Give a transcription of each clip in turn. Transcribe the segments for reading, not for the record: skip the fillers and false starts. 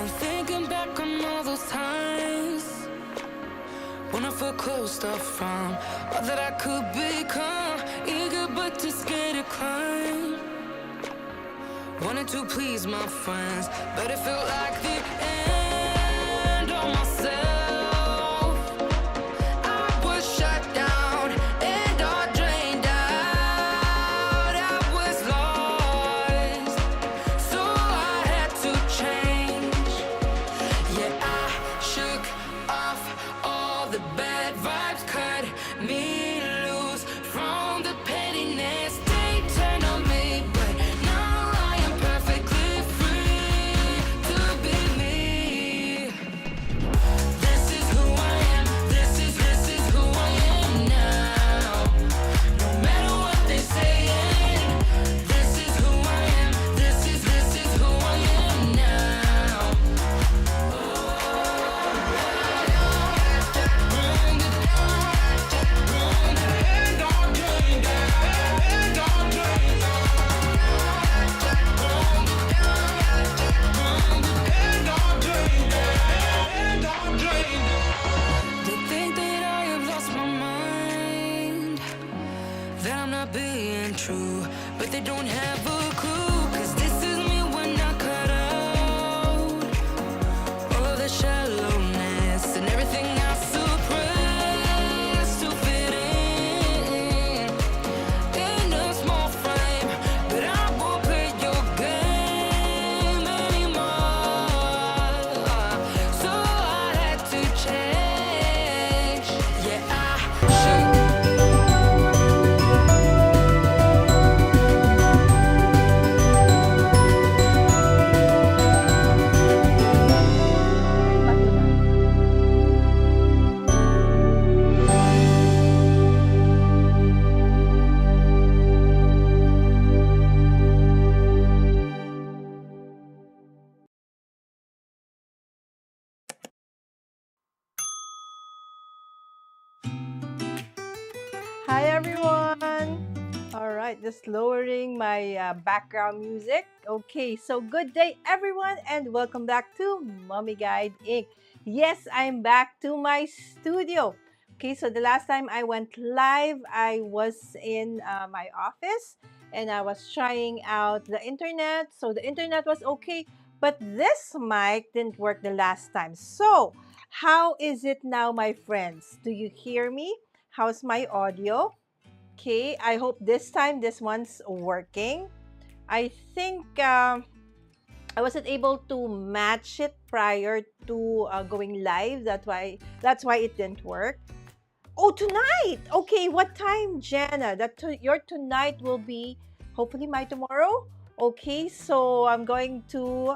I'm thinking back on all those times when I felt closed off from all that I could become. Eager but too scared to climb. Wanted to please my friends, but it felt like the end of myself. I was shut down and all drained out. I was lost, so I had to change. Yeah, I shook off all the bad vibes, cut me loose from the pettiness they turned on me. But now I am perfectly free to be me. This is who I am. This is who I am now. No matter what they saying, this is who I am. This is who I am now. They think that I have lost my mind, that I'm not being true, but they don't have a clue. 'Cause this is me when I cut out all of the shallowness and everything I suppress to fit in a small frame. But I won't play your game anymore, so I had to change. Yeah, I should. Hi everyone! Alright, just lowering my background music. Okay, so good day everyone and welcome back to Mommy Guide Inc. Yes, I'm back to my studio. Okay, so the last time I went live, I was in my office and I was trying out the internet. So the internet was okay, but this mic didn't work the last time. So, how is it now, my friends? Do you hear me? How's my audio? Okay, I hope this time this one's working. I think I wasn't able to match it prior to going live. That's why it didn't work. Oh, tonight. Okay, what time, Jana? Your tonight will be hopefully my tomorrow. Okay, so I'm going to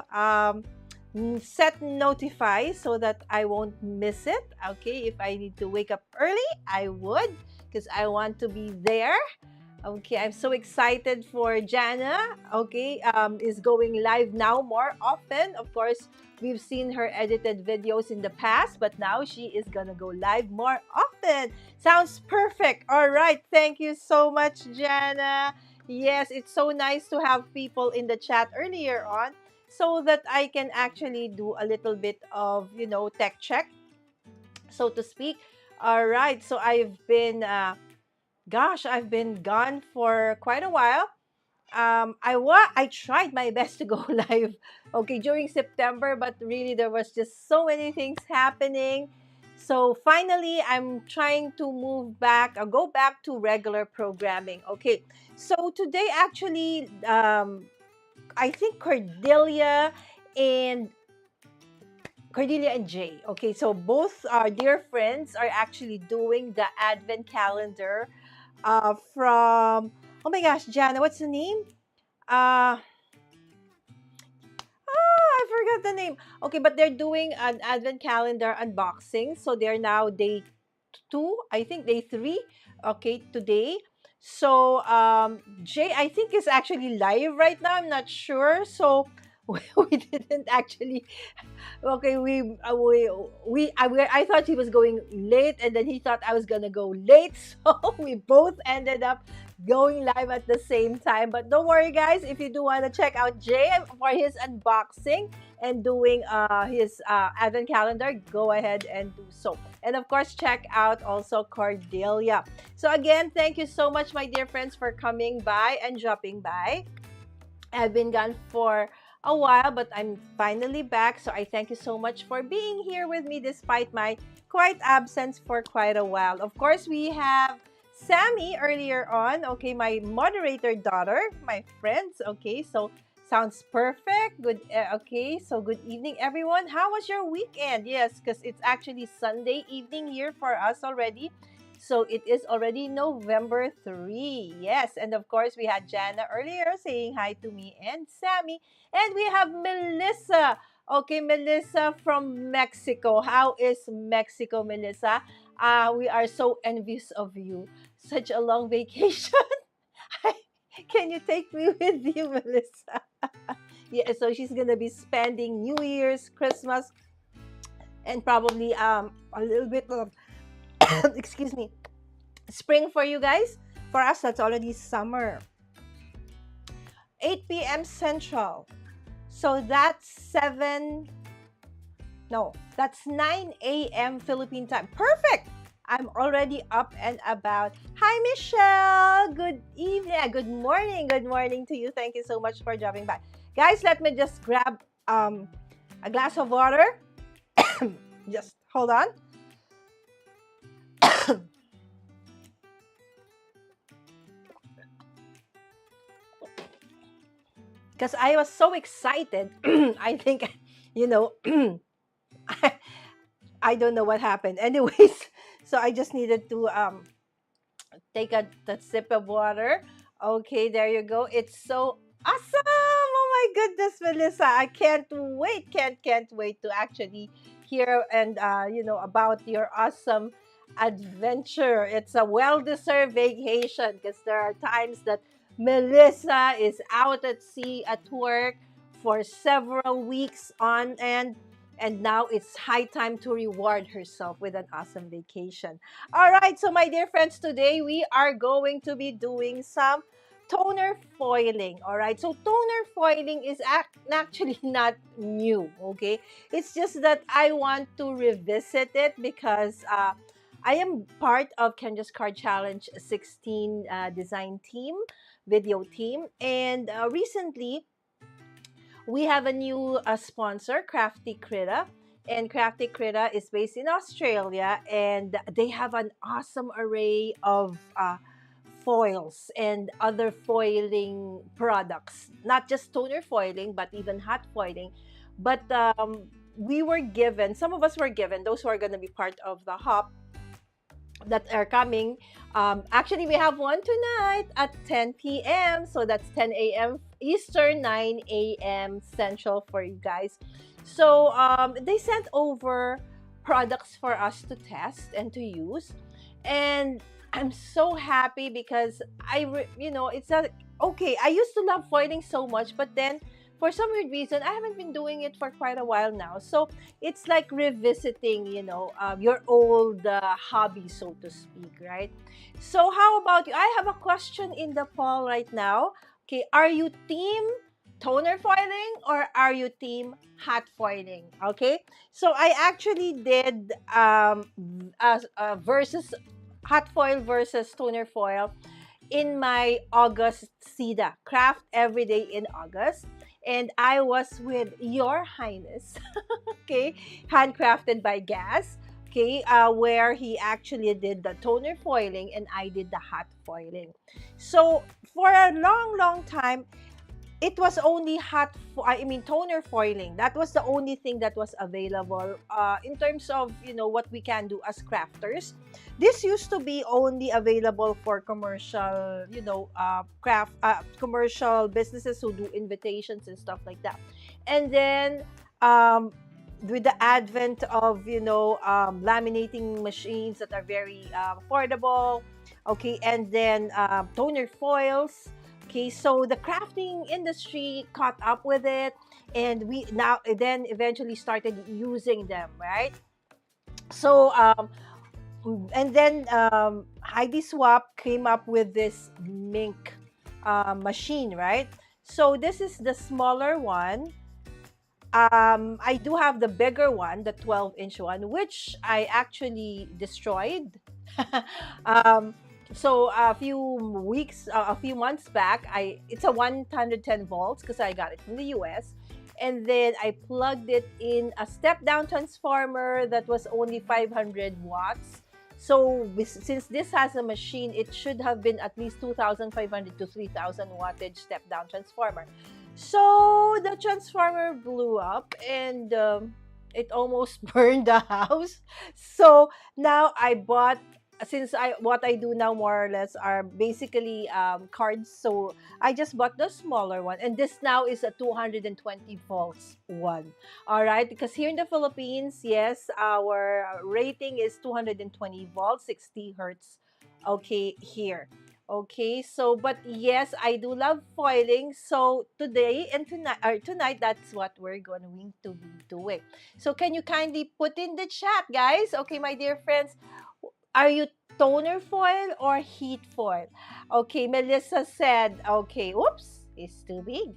set notify so that I won't miss it. Okay, if I need to wake up early, I would because I want to be there. Okay, I'm so excited for Jana. Okay, is going live now more often. Of course, we've seen her edited videos in the past, but now she is gonna go live more often. Sounds perfect. All right, thank you so much, Jana. Yes, it's so nice to have people in the chat earlier on so that I can actually do a little bit of, tech check, so to speak. All right, so I've been gone for quite a while. I tried my best to go live, okay, during September, but really there was just so many things happening. So finally, I'm trying to move back or go back to regular programming. Okay, so today actually, I think and Cordelia and Jay. Okay, so both our dear friends are actually doing the advent calendar from, oh my gosh, Jana, what's the name? Uh, I forgot the name. Okay, but they're doing an advent calendar unboxing. So they're now day two, I think day three. Okay, today. So Jay, I think is actually live right now. I'm not sure. So we didn't actually. Okay, I thought he was going late, and then he thought I was gonna go late, so we both ended up going live at the same time. But don't worry, guys, if you do want to check out Jay for his unboxing and doing his advent calendar, go ahead and do so. And of course, check out also Cordelia. So again, thank you so much, my dear friends, for coming by and dropping by. I've been gone for a while, but I'm finally back. So I thank you so much for being here with me despite my quite absence for quite a while. Of course, we have Sammy earlier on. Okay, my moderator daughter, my friends. Okay, so sounds perfect. Good. Okay, so good evening, everyone. How was your weekend? Yes, because it's actually Sunday evening here for us already. So it is already November 3. Yes. And of course, we had Jana earlier saying hi to me and Sammy. And we have Melissa. Okay, Melissa from Mexico. How is Mexico, Melissa? We are so envious of you. Such a long vacation. Can you take me with you, Melissa? Yeah, so she's gonna be spending New Year's, Christmas, and probably a little bit of excuse me, spring for you guys. For us, that's already summer. 8 p.m. Central. So that's 7, no, that's 9 a.m. Philippine time. Perfect. I'm already up and about. Hi, Michelle. Good evening. Good morning. Good morning to you. Thank you so much for dropping by. Guys, let me just grab a glass of water. Just hold on. Because I was so excited. I think, you know, I, I don't know what happened. Anyways, so I just needed to take a sip of water. Okay, there you go. It's so awesome. Oh my goodness, Melissa. I can't wait to actually hear and about your awesome adventure. It's a well-deserved vacation because there are times that Melissa is out at sea at work for several weeks on end, and now it's high time to reward herself with an awesome vacation. All right, so my dear friends, today we are going to be doing some toner foiling. All right, so toner foiling is actually not new, okay? It's just that I want to revisit it because I am part of Kenja's Card Challenge 16 design team, video team, and recently we have a new sponsor, Crafty Critta. And Crafty Critta is based in Australia, and they have an awesome array of foils and other foiling products. Not just toner foiling, but even hot foiling. But we were given, some of us were given, those who are going to be part of the hop that are coming. Actually, we have one tonight at 10 p.m. So that's 10 a.m. Eastern, 9 a.m. Central for you guys. So they sent over products for us to test and to use. And I'm so happy because it's a, okay, I used to love foiling so much, but then for some weird reason, I haven't been doing it for quite a while now. So it's like revisiting, your old hobby, so to speak, right? So how about you? I have a question in the poll right now. Okay, are you team toner foiling or are you team hot foiling? Okay, so I actually did versus hot foil versus toner foil in my August SIDA, Craft Every Day in August. And I was with Your Highness, okay, handcrafted by Gas, okay, where he actually did the toner foiling and I did the hot foiling. So for a long, long time, it was only toner foiling. That was the only thing that was available in terms of what we can do as crafters. This used to be only available for commercial craft commercial businesses who do invitations and stuff like that. And then with the advent of laminating machines that are very affordable, okay, and then toner foils, Okay, so the crafting industry caught up with it, and we now then eventually started using them, right? So and then Heidi Swap came up with this mink machine, right? So this is the smaller one. I do have the bigger one, the 12-inch one, which I actually destroyed. um, so a few months back, it's a 110 volts because I got it from the US. And then I plugged it in a step down transformer that was only 500 watts. So since this has a machine, it should have been at least 2,500 to 3,000 wattage step down transformer. So the transformer blew up, and it almost burned the house. So now I bought, since I what I do now more or less are basically cards. So I just bought the smaller one, and this now is a 220 volts one. All right, because here in the Philippines, yes, our rating is 220 volts, 60 hertz. Okay, here. Okay, so but yes, I do love foiling. So today and tonight, or tonight, that's what we're going to be doing. So can you kindly put in the chat, guys? Okay, my dear friends, are you toner foil or heat foil? Okay, Melissa said, okay, oops, it's too big.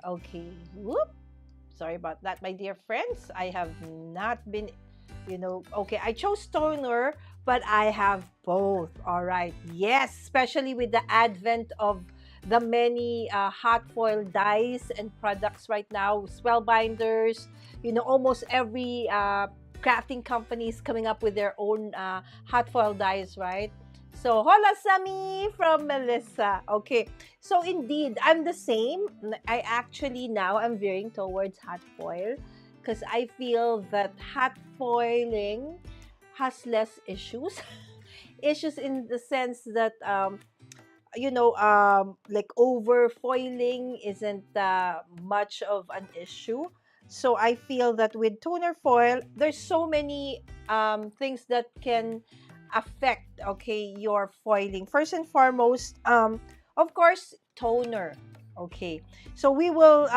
Okay, whoop. Sorry about that, my dear friends. I have not been, okay, I chose toner, but I have both. All right. Yes, especially with the advent of the many hot foil dyes and products right now, spell binders, almost every crafting company is coming up with their own hot foil dyes, right? So, hola Sami from Melissa. Okay, so indeed, I'm the same. I actually now I'm veering towards hot foil because I feel that hot foiling has less issues. Issues in the sense that like over foiling isn't much of an issue. So I feel that with toner foil, there's so many things that can affect, okay, your foiling. First and foremost, of course, toner. Okay, so we will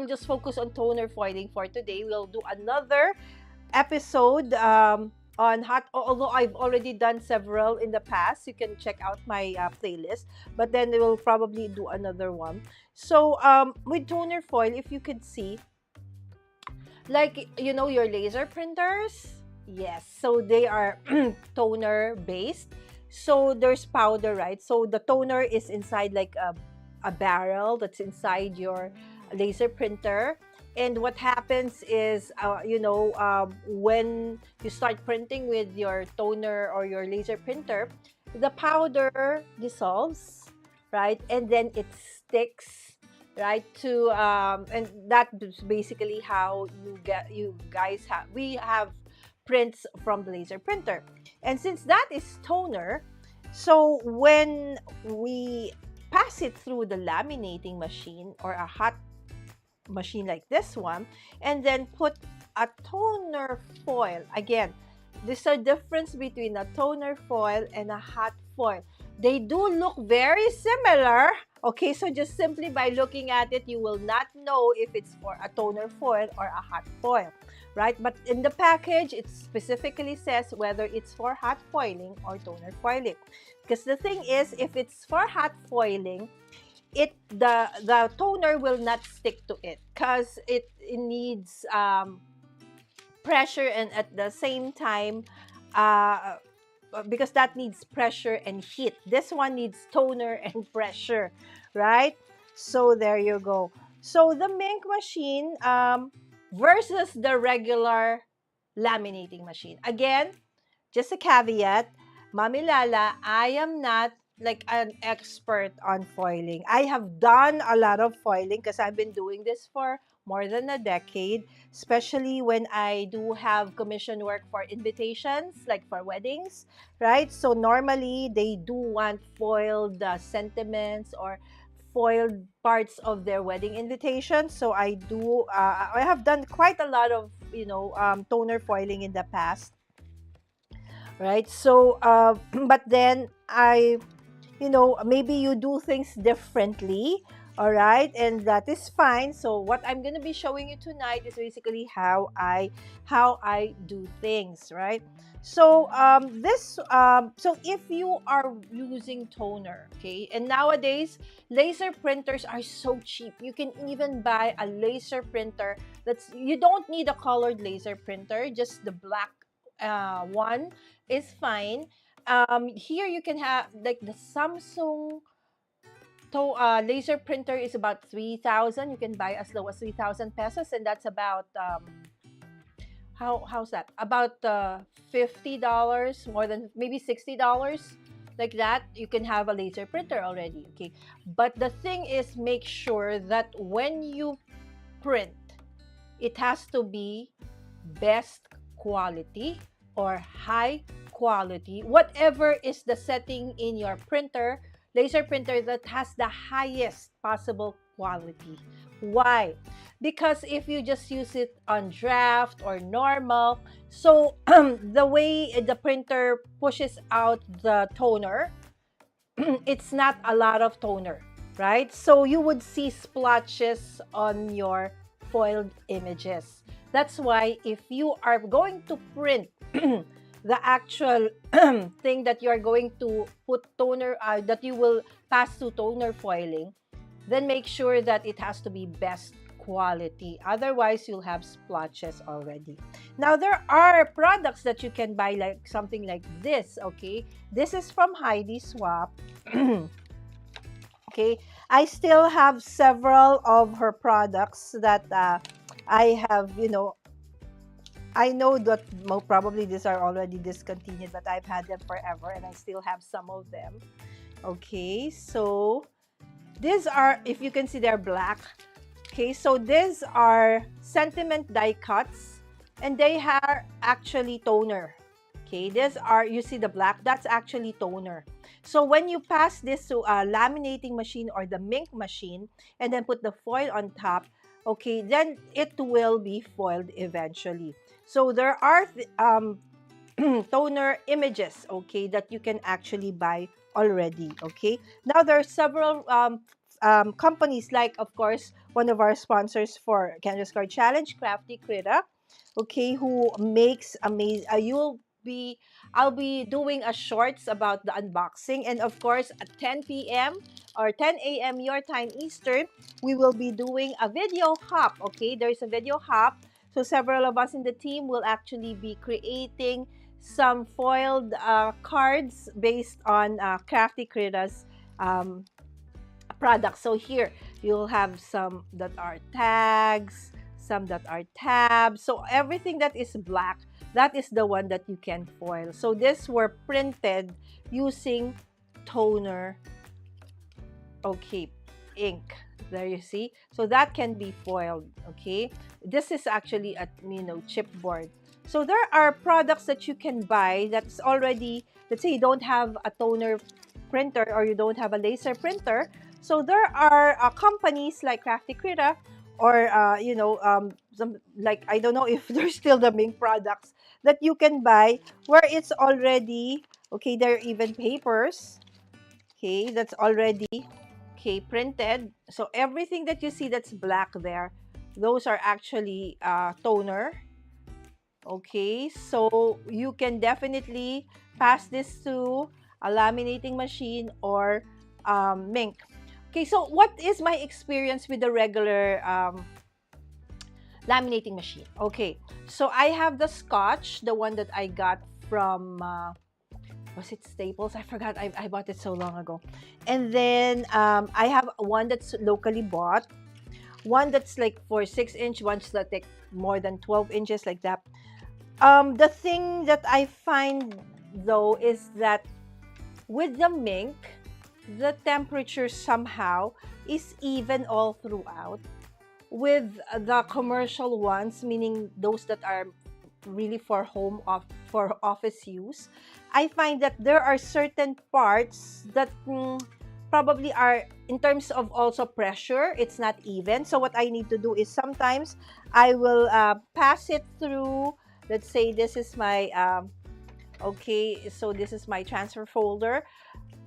just focus on toner foiling for today. We'll do another episode on hot, although I've already done several in the past. You can check out my playlist, but then we will probably do another one. So with toner foil, if you could see, like, your laser printers, yes, so they are toner based. So there's powder, right? So the toner is inside like a barrel that's inside your laser printer. And what happens is, when you start printing with your toner or your laser printer, the powder dissolves, right? And then it sticks, right, to and that's basically how you guys have we have prints from the laser printer. And since that is toner, so when we pass it through the laminating machine or a hot machine like this one, and then put a toner foil. Again, there's a difference between a toner foil and a hot foil. They do look very similar. Okay, so just simply by looking at it, you will not know if it's for a toner foil or a hot foil, right? But in the package, it specifically says whether it's for hot foiling or toner foiling. Because the thing is, if it's for hot foiling, the toner will not stick to it because it needs pressure, and at the same time because that needs pressure and heat. This one needs toner and pressure, right? So there you go. So the mink machine versus the regular laminating machine. Again, just a caveat, Mommy Lala, I am not like an expert on foiling. I have done a lot of foiling because I've been doing this for more than a decade, especially when I do have commission work for invitations, like for weddings, right? So normally they do want foiled sentiments or foiled parts of their wedding invitation. So I have done quite a lot of, toner foiling in the past, right? So, but then maybe you do things differently. All right, and that is fine. So what I'm going to be showing you tonight is basically how I do things, right? So so if you are using toner, okay, and nowadays laser printers are so cheap. You can even buy a laser printer you don't need a colored laser printer, just the black one is fine. Here you can have like the Samsung laser printer is about 3,000. You can buy as low as 3,000 pesos, and that's about how's that? About $50, more than maybe $60, like that. You can have a laser printer already. Okay, but the thing is, make sure that when you print, it has to be best quality or high quality, whatever is the setting in your printer, laser printer, that has the highest possible quality. Why? Because if you just use it on draft or normal, so the way the printer pushes out the toner, it's not a lot of toner, right? So you would see splotches on your foiled images. That's why if you are going to print the actual thing that you are going to put toner, that you will pass through toner foiling, then make sure that it has to be best quality. Otherwise, you'll have splotches already. Now, there are products that you can buy, like something like this, okay? This is from Heidi Swap. Okay, I still have several of her products that I have, I know that probably these are already discontinued, but I've had them forever and I still have some of them. Okay, so these are, if you can see, they're black. Okay, so these are sentiment die cuts, and they are actually toner. Okay, these are, you see the black, that's actually toner. So when you pass this to a laminating machine or the mink machine and then put the foil on top, okay, then it will be foiled eventually. So there are toner images, okay, that you can actually buy already. Okay, now there are several companies, like, of course, one of our sponsors for Canvas Card Challenge, Crafty Critta, okay, who makes amazing. I'll be doing a shorts about the unboxing, and of course at 10 p.m. or 10 a.m. your time Eastern, we will be doing a video hop. Okay, there's a video hop, so several of us in the team will actually be creating some foiled cards based on Crafty Critta's products. So here you'll have some that are tags, some that are tabs. So everything that is black, that is the one that you can foil. So these were printed using toner, okay, ink. There you see. So that can be foiled, okay? This is actually a chipboard. So there are products that you can buy that's already, let's say you don't have a toner printer or you don't have a laser printer. So there are companies like Crafty Critta or some, like, I don't know if there's still the main products that you can buy where it's already, okay, there are even papers, okay, that's already, okay, printed. So everything that you see that's black there, those are actually toner. Okay, so you can definitely pass this to a laminating machine or mink. Okay, so what is my experience with the regular laminating machine? Okay, so I have the Scotch, the one that I got from, was it Staples? I forgot, I bought it so long ago. And then I have one that's locally bought, one that's like for 6-inch, one's that like more than 12 inches, like that. The thing that I find though is that with the mink, the temperature somehow is even all throughout. With the commercial ones, meaning those that are really for for office use, I find that there are certain parts that probably are, in terms of also pressure, it's not even. So what I need to do is sometimes I will pass it through. Let's say this is my Okay, so this is my transfer folder.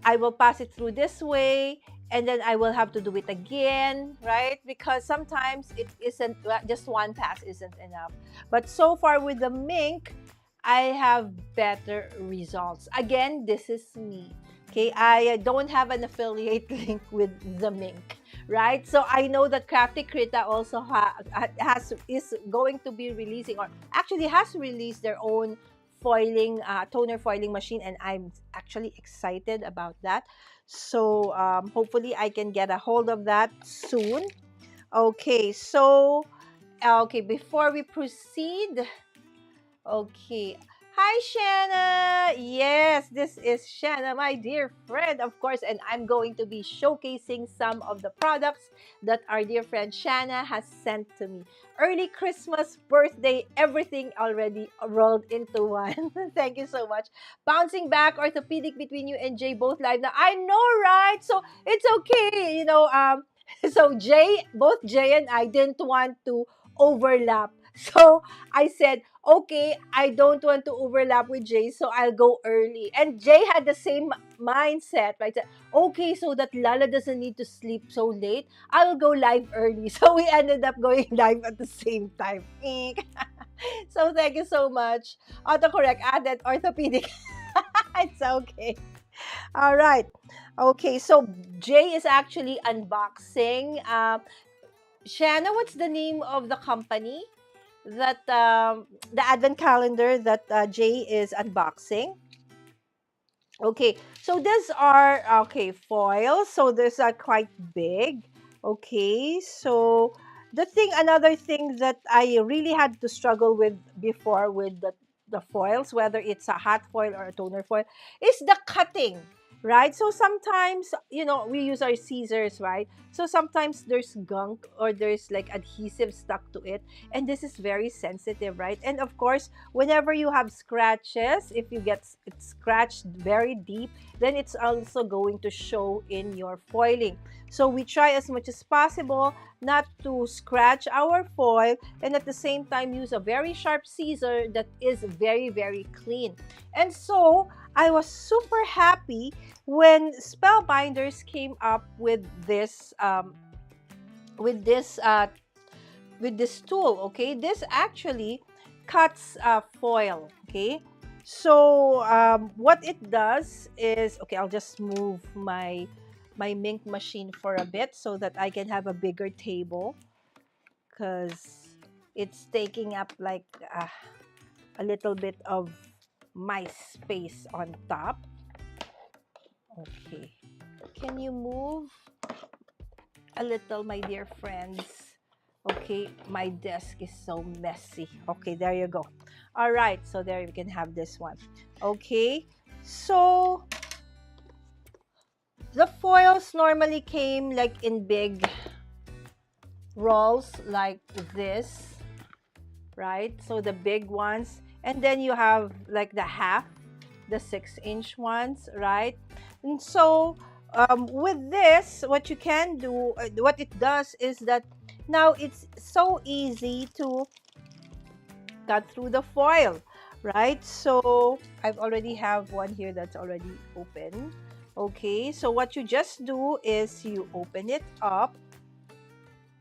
I will pass it through this way, and then I will have to do it again, right? Because sometimes it isn't, just one pass isn't enough. But so far with the Mink, I have better results. Again, this is me. Okay, I don't have an affiliate link with the Mink, right? So I know that Crafty Critta also has is going to be releasing, or actually has released their own foiling toner foiling machine, and I'm actually excited about that. So hopefully I can get a hold of that soon. Okay, so okay, before we proceed, okay. Hi, Shanna. Yes, this is Shanna, my dear friend, of course, and I'm going to be showcasing some of the products that our dear friend Shanna has sent to me. Early Christmas, birthday, everything already rolled into one. Thank you so much. Bouncing back, orthopedic between you and Jay both live now. I know, right? So it's okay, So both Jay and I didn't want to overlap. So I said, okay, I don't want to overlap with Jay, so I'll go early. And Jay had the same mindset, right? Said, okay, so that Lala doesn't need to sleep so late, I'll go live early. So we ended up going live at the same time. Eek. So thank you so much. Autocorrect added orthopedic. It's okay. All right. Okay, so Jay is actually unboxing. Shanna, what's the name of the company that the advent calendar that Jay is unboxing? Okay, so these are okay foils. So these are quite big. Okay, so another thing that I really had to struggle with before with the foils, whether it's a hot foil or a toner foil, is the cutting, right? So sometimes we use our scissors, right? So sometimes there's gunk or there's like adhesive stuck to it, and this is very sensitive, right? And of course, whenever you have scratches, if you get it scratched very deep, then it's also going to show in your foiling. So we try as much as possible not to scratch our foil, and at the same time use a very sharp scissor that is very, very clean. And so I was super happy when Spellbinders came up with this with this tool. Okay, this actually cuts foil. Okay, so what it does is, okay, I'll just move my Mink machine for a bit so that I can have a bigger table, because it's taking up like a little bit of my space on top. Okay, can you move a little, my dear friends? Okay, my desk is so messy. Okay, there you go. All right, so there you can have this one. Okay, so the foils normally came like in big rolls like this, right? So the big ones, and then you have like the 6-inch ones, right? And so with this, what you can do, what it does is that now it's so easy to cut through the foil, right? So I've already have one here that's already open. Okay, so what you just do is you open it up.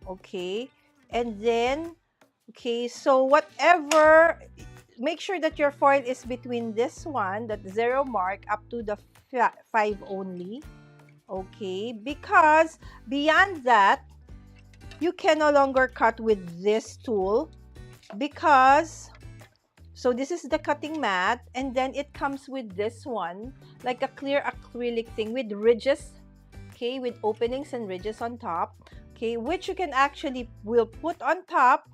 Okay, and then okay, so whatever, make sure that your foil is between this one, that 0 mark, up to the 5 only. Okay, because beyond that, you can no longer cut with this tool, because so this is the cutting mat, and then it comes with this one, like a clear acrylic thing with ridges, okay, with openings and ridges on top, okay, which you can actually will put on top.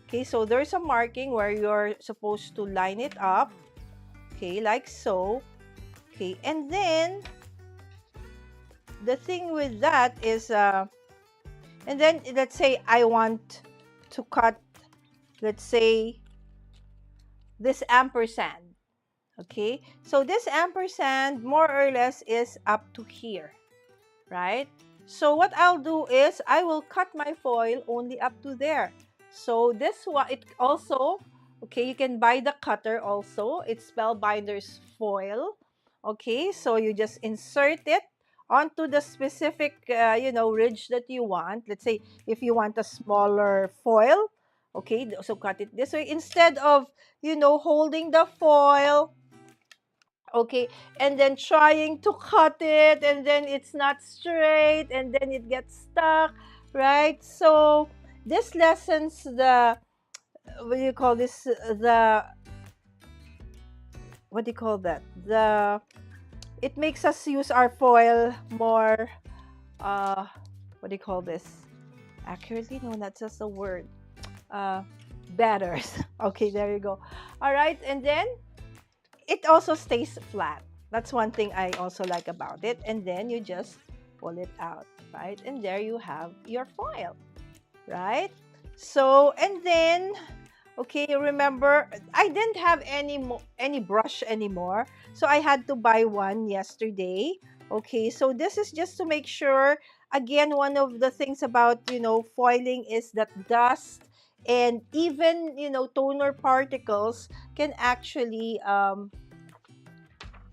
Okay, so there's a marking where you're supposed to line it up, okay, like so. Okay, and then the thing with that is and then let's say I want to cut, let's say, this ampersand. Okay, so this ampersand more or less is up to here, right? So what I'll do is I will cut my foil only up to there. So this one, it also Okay, you can buy the cutter also. It's Spellbinder's foil. Okay, so you just insert it onto the specific, ridge that you want. Let's say if you want a smaller foil, okay, so cut it this way. Instead of, holding the foil, okay, and then trying to cut it, and then it's not straight, and then it gets stuck, right? So this lessens the, what do you call this, the, what do you call that, the, it makes us use our foil more, uh what do you call this, accurately, no, that's just a word, uh better. Okay, there you go. All right, and then it also stays flat. That's one thing I also like about it. And then you just pull it out, right? And there you have your foil, right? So, and then, okay, remember, I didn't have any brush anymore, so I had to buy one yesterday. Okay, so this is just to make sure. Again, one of the things about, foiling is that dust and even, toner particles can actually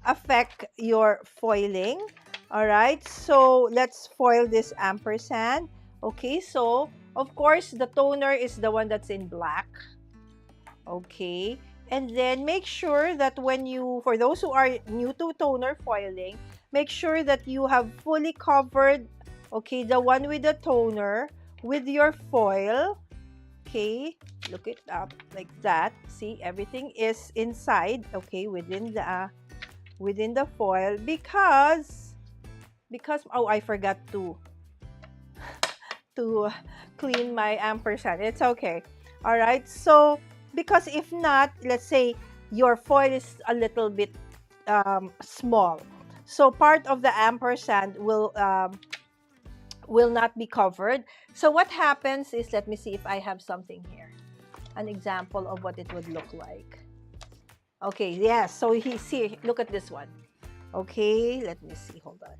affect your foiling. All right, so let's foil this ampersand. Okay, so of course the toner is the one that's in black. Okay, and then make sure that when you, for those who are new to toner foiling, make sure that you have fully covered, okay, the one with the toner with your foil. Okay, look it up like that. See, everything is inside, okay, within the foil, because oh, I forgot to clean my ampersand. It's okay. All right, so because if not, let's say your foil is a little bit small, so part of the ampersand will not be covered. So what happens is, let me see if I have something here, an example of what it would look like. Okay, yes, so see, look at this one. Okay, let me see, hold on.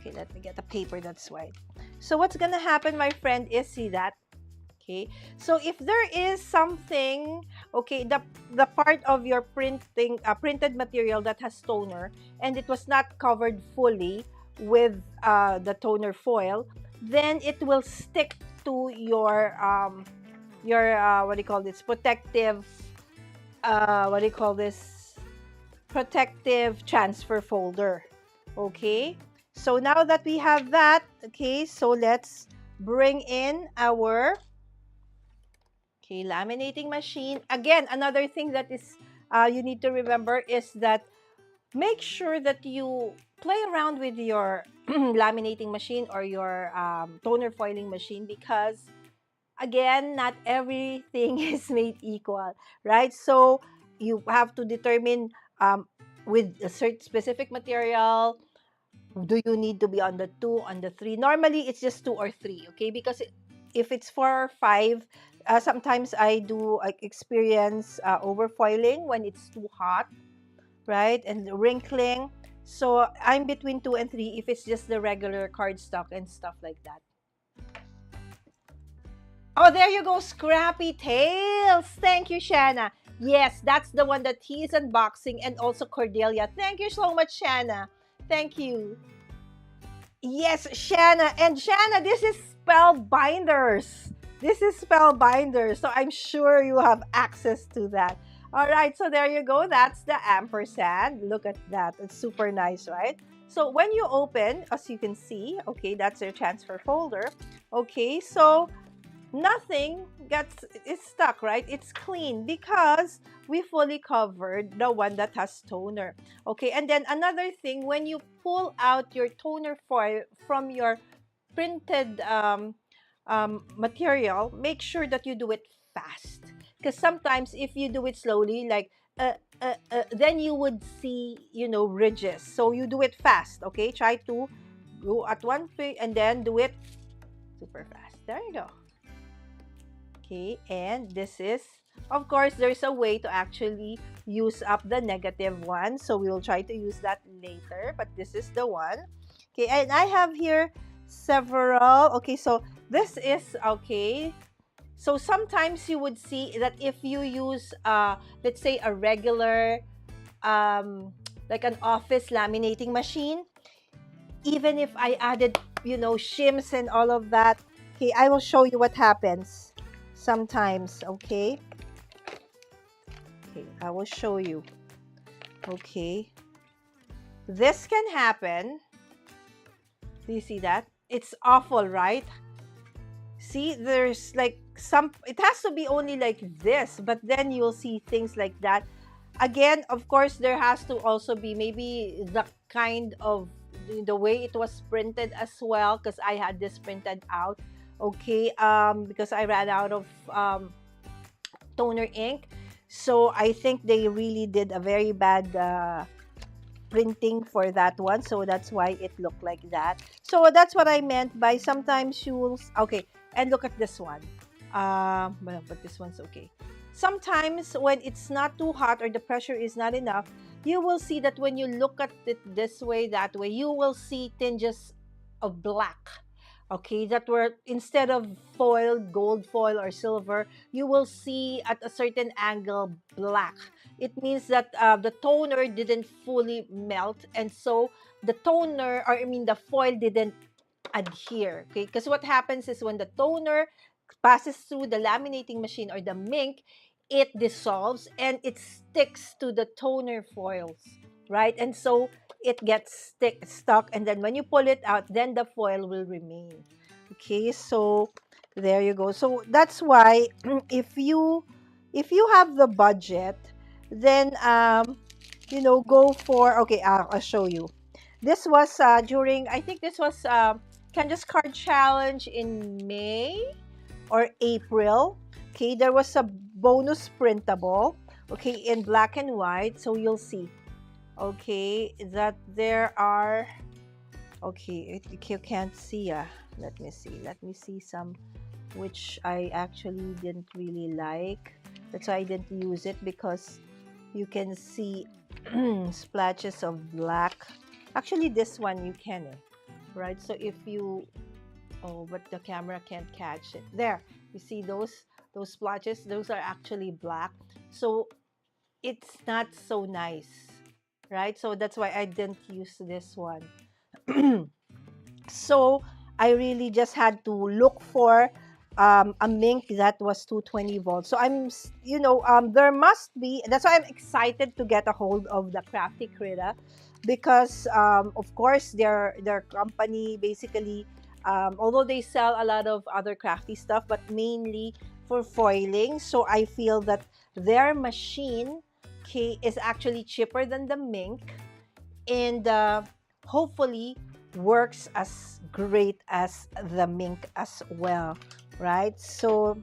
Okay, let me get a paper that's white. So what's gonna happen, my friend, is, see that? Okay, so if there is something, okay, the part of your printed material that has toner and it was not covered fully with the toner foil, then it will stick to your what do you call this, protective protective transfer folder. Okay, so now that we have that, okay, so let's bring in our, okay, laminating machine. Again, another thing that is you need to remember is that make sure that you play around with your laminating machine or your toner foiling machine, because again, not everything is made equal, right? So you have to determine with a certain specific material, do you need to be on the 2, on the 3? Normally, it's just 2 or 3, okay? Because if it's 4 or 5, sometimes I do experience overfoiling when it's too hot, right? And wrinkling. So I'm between 2 and 3 if it's just the regular cardstock and stuff like that. Oh, there you go, Scrappy Tails. Thank you, Shanna. Yes, that's the one that he is unboxing, and also Cordelia. Thank you so much, Shanna. Thank you. Yes, Shanna. And Shanna, this is Spellbinders. This is Spellbinders. So I'm sure you have access to that. All right, so there you go. That's the ampersand. Look at that. It's super nice, right? So when you open, as you can see, okay, that's your transfer folder. Okay, so nothing is stuck, right? It's clean because we fully covered the one that has toner. Okay, and then another thing, when you pull out your toner foil from your printed material, make sure that you do it fast, because sometimes if you do it slowly, like then you would see, ridges. So you do it fast. Okay, try to go at one thing and then do it super fast. There you go. Okay, and this is, of course, there's a way to actually use up the negative one, so we will try to use that later, but this is the one. Okay, and I have here several. Okay, so this is, okay, So sometimes you would see that if you use, let's say, a regular, um, like an office laminating machine, even if I added, shims and all of that, okay, I will show you what happens sometimes, okay? Okay, I will show you, okay? This can happen. Do you see that? It's awful, right? See, there's like it has to be only like this, but then you'll see things like that. Again, of course, there has to also be maybe the kind of the way it was printed as well, because I had this printed out, okay, because I ran out of toner ink. So I think they really did a very bad printing for that one, so that's why it looked like that. So that's what I meant by sometimes you'll, okay, and look at this one. But this one's okay. Sometimes when it's not too hot or the pressure is not enough, you will see that when you look at it this way, that way, you will see tinges of black. Okay, that were, instead of foil, gold foil or silver, you will see at a certain angle black. It means that the toner didn't fully melt, and so the toner, or I mean the foil, didn't adhere. Okay, because what happens is when the toner passes through the laminating machine or the mink, it dissolves and it sticks to the toner foils, right? And so it gets stuck, and then when you pull it out, then the foil will remain. Okay, so there you go. So that's why if you have the budget, then go for, okay, I'll show you. This was during, I think this was Candace Card Challenge in May or April. Okay, there was a bonus printable, okay, in black and white. So you'll see, okay, that there are, okay, you can't see. Let me see. Let me see some which I actually didn't really like. That's why I didn't use it, because you can see splashes of black. Actually, this one you can, right? So if you, oh, but the camera can't catch it. There, you see those splotches? Those are actually black. So it's not so nice, right? So that's why I didn't use this one. So I really just had to look for a mink that was 220 volts. So there must be, that's why I'm excited to get a hold of the Crafty Critta, because of course their company basically, although they sell a lot of other crafty stuff, but mainly for foiling. So I feel that their machine, okay, is actually cheaper than the mink, and hopefully works as great as the mink as well, right? So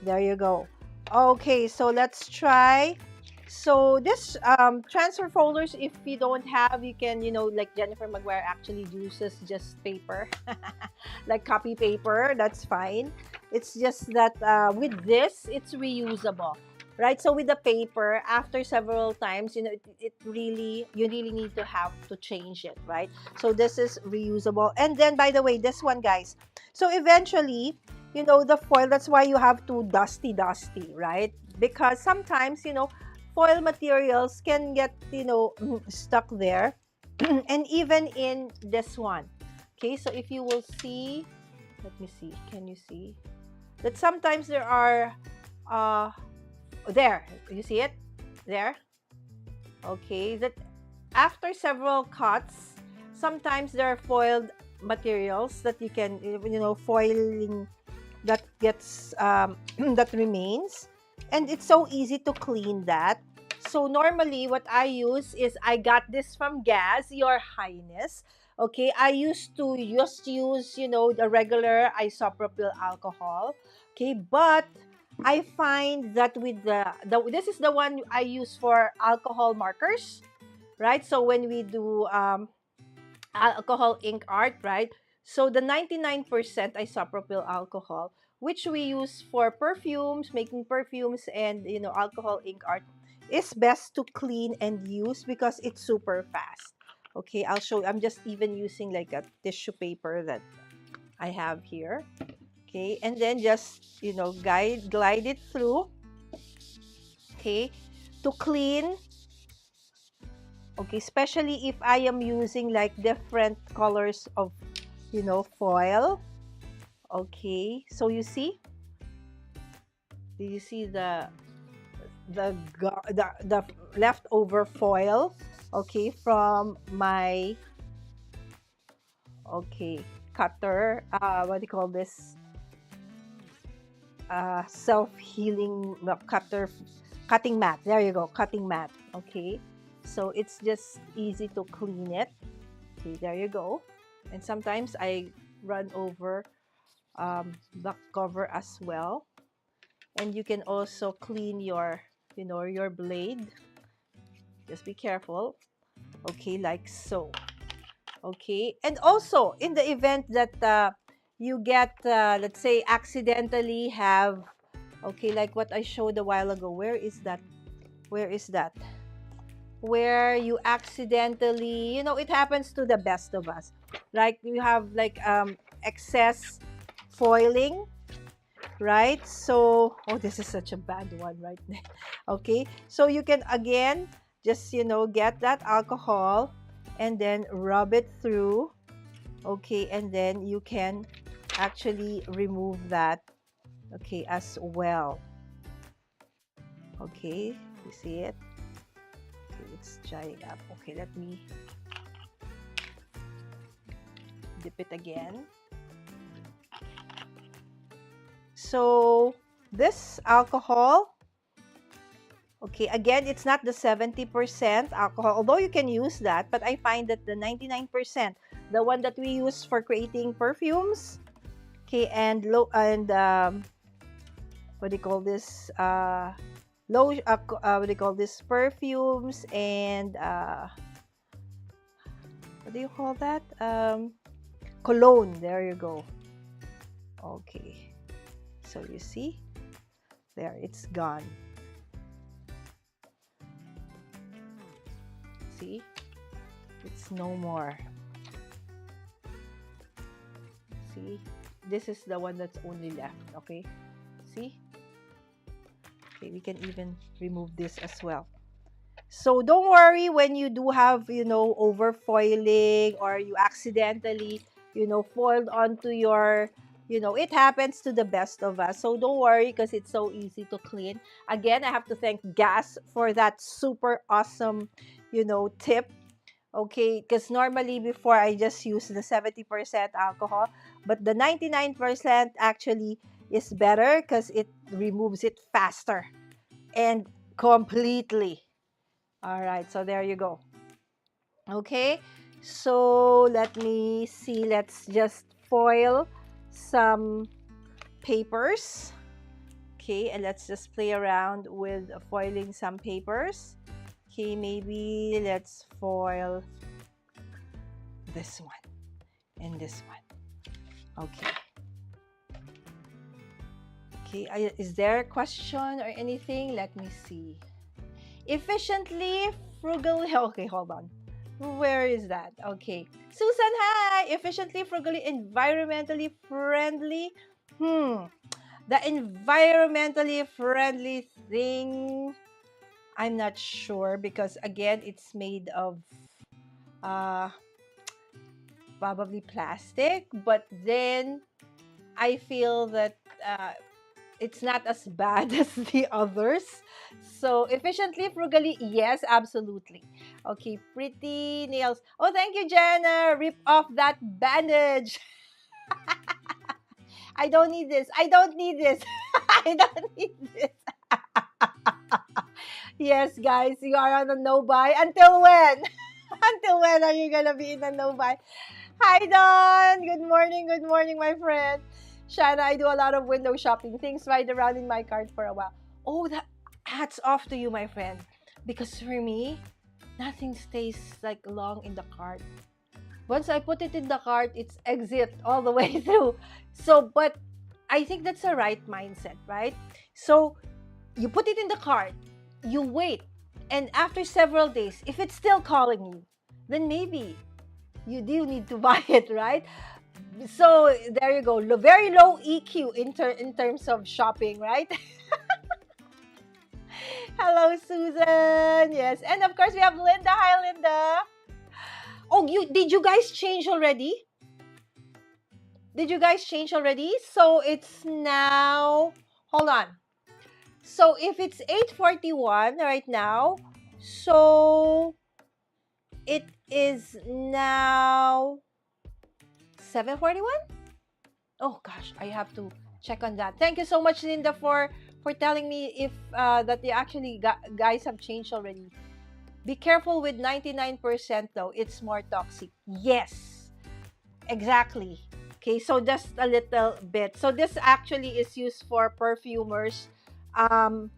there you go. Okay, so let's try. So this transfer folders, if you don't have, you can, like Jennifer Maguire actually uses just paper, like copy paper, that's fine. It's just that with this, it's reusable, right? So with the paper, after several times, it really, you really need to have to change it, right? So this is reusable. And then, by the way, this one, guys, so eventually, the foil, that's why you have to dusty, right? Because sometimes, foil materials can get, stuck there. And even in this one, okay, so if you will see, let me see, can you see that sometimes there are there, you see it there, okay, that after several cuts, sometimes there are foiled materials that you can, foiling that gets that remains, and it's so easy to clean that. So normally what I use is, I got this from Gas, Your Highness. Okay, I used to just use, the regular isopropyl alcohol. Okay, but I find that with this is the one I use for alcohol markers, right? So when we do alcohol ink art, right? So the 99% isopropyl alcohol, which we use for perfumes, making perfumes, and alcohol ink art, is best to clean and use because it's super fast. Okay, I'll show you. I'm just even using like a tissue paper that I have here. Okay, and then just, glide it through, okay, to clean. Okay, especially if I am using like different colors of, foil. Okay, so you see, do you see the leftover foil, okay, from my, okay, cutter, what do you call this, self-healing cutting mat. There you go, cutting mat. Okay, so it's just easy to clean it. Okay, there you go. And sometimes I run over the cover as well. And you can also clean your, your blade. Just be careful. Okay, like so. Okay, and also in the event that you get, let's say, accidentally have, okay, like what I showed a while ago. Where is that? Where is that? Where you accidentally, it happens to the best of us. Like you have like excess foiling, right? So, oh, this is such a bad one right now. Okay, so you can again just, get that alcohol and then rub it through. Okay, and then you can actually remove that, okay, as well. Okay, you see it? Okay, it's drying up. Okay, let me dip it again. So this alcohol, okay, again, it's not the 70% alcohol, although you can use that, but I find that the 99%, the one that we use for creating perfumes, okay, and what do you call this? What do you call this? Perfumes and what do you call that? Cologne. There you go. Okay. So you see, there, it's gone. See, it's no more. See, this is the one that's only left. Okay, see. Okay, we can even remove this as well. So don't worry when you do have, over foiling or you accidentally, foiled onto your, it happens to the best of us. So don't worry because it's so easy to clean. Again, I have to thank Gas for that super awesome, tip. Okay, because normally before I just use the 70% alcohol, but the 99% actually is better because it removes it faster and completely. All right, so there you go. Okay, so let me see. Let's just foil some papers. Okay, and let's just play around with foiling some papers. Okay, maybe let's foil this one and this one. Okay. Okay, is there a question or anything? Let me see. Efficiently, frugally. Okay, hold on. Where is that? Okay. Susan, hi! Efficiently, frugally, environmentally friendly. The environmentally friendly thing, I'm not sure because again, it's made of probably plastic, but then I feel that it's not as bad as the others. So efficiently, frugally, yes, absolutely. Okay, pretty nails. Oh, thank you, Jenna. Rip off that bandage. I don't need this. I don't need this. I don't need this. Yes, guys, you are on a no buy. Until when? Until when are you gonna be in a no buy? Hi, Don. Good morning, my friend. Shana, I do a lot of window shopping. Things ride around in my cart for a while. Oh, that hats off to you, my friend. Because for me, nothing stays like long in the cart. Once I put it in the cart, it's exit all the way through. So, but I think that's the right mindset, right? So, you put it in the cart, you wait, and after several days, if it's still calling you, then maybe you do need to buy it, right? So there you go. Very low EQ in terms of shopping, right? Hello, Susan. Yes, and of course we have Linda. Hi, Linda. Oh, did you guys change already? Did you guys change already? So it's now. Hold on. So if it's 8:41 right now, so it is now 7:41. Oh gosh, I have to check on that. Thank you so much, Linda, for telling me if that you actually guys have changed already. Be careful with 99% though. It's more toxic. Yes, exactly. Okay, so just a little bit. So this actually is used for perfumers, um,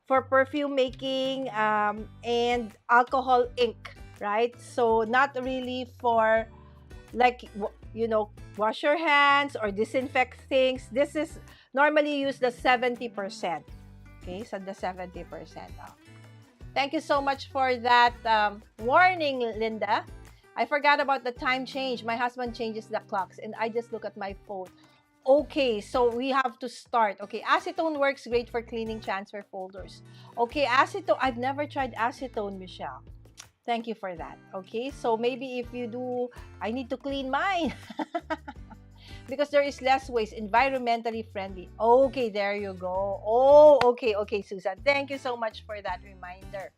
for perfume making, and alcohol ink, right? So not really for like wash your hands or disinfect things. This is normally used the 70%. Okay, so the 70%. Thank you so much for that warning, Linda. I forgot about the time change. My husband changes the clocks and I just look at my phone. Okay, so we have to start. Okay, acetone works great for cleaning transfer folders. Okay, acetone. I've never tried acetone, Michelle. Thank you for that. Okay, so maybe if you do, I need to clean mine because there is less waste, environmentally friendly. Okay, there you go. Oh, okay, okay, Susan. Thank you so much for that reminder.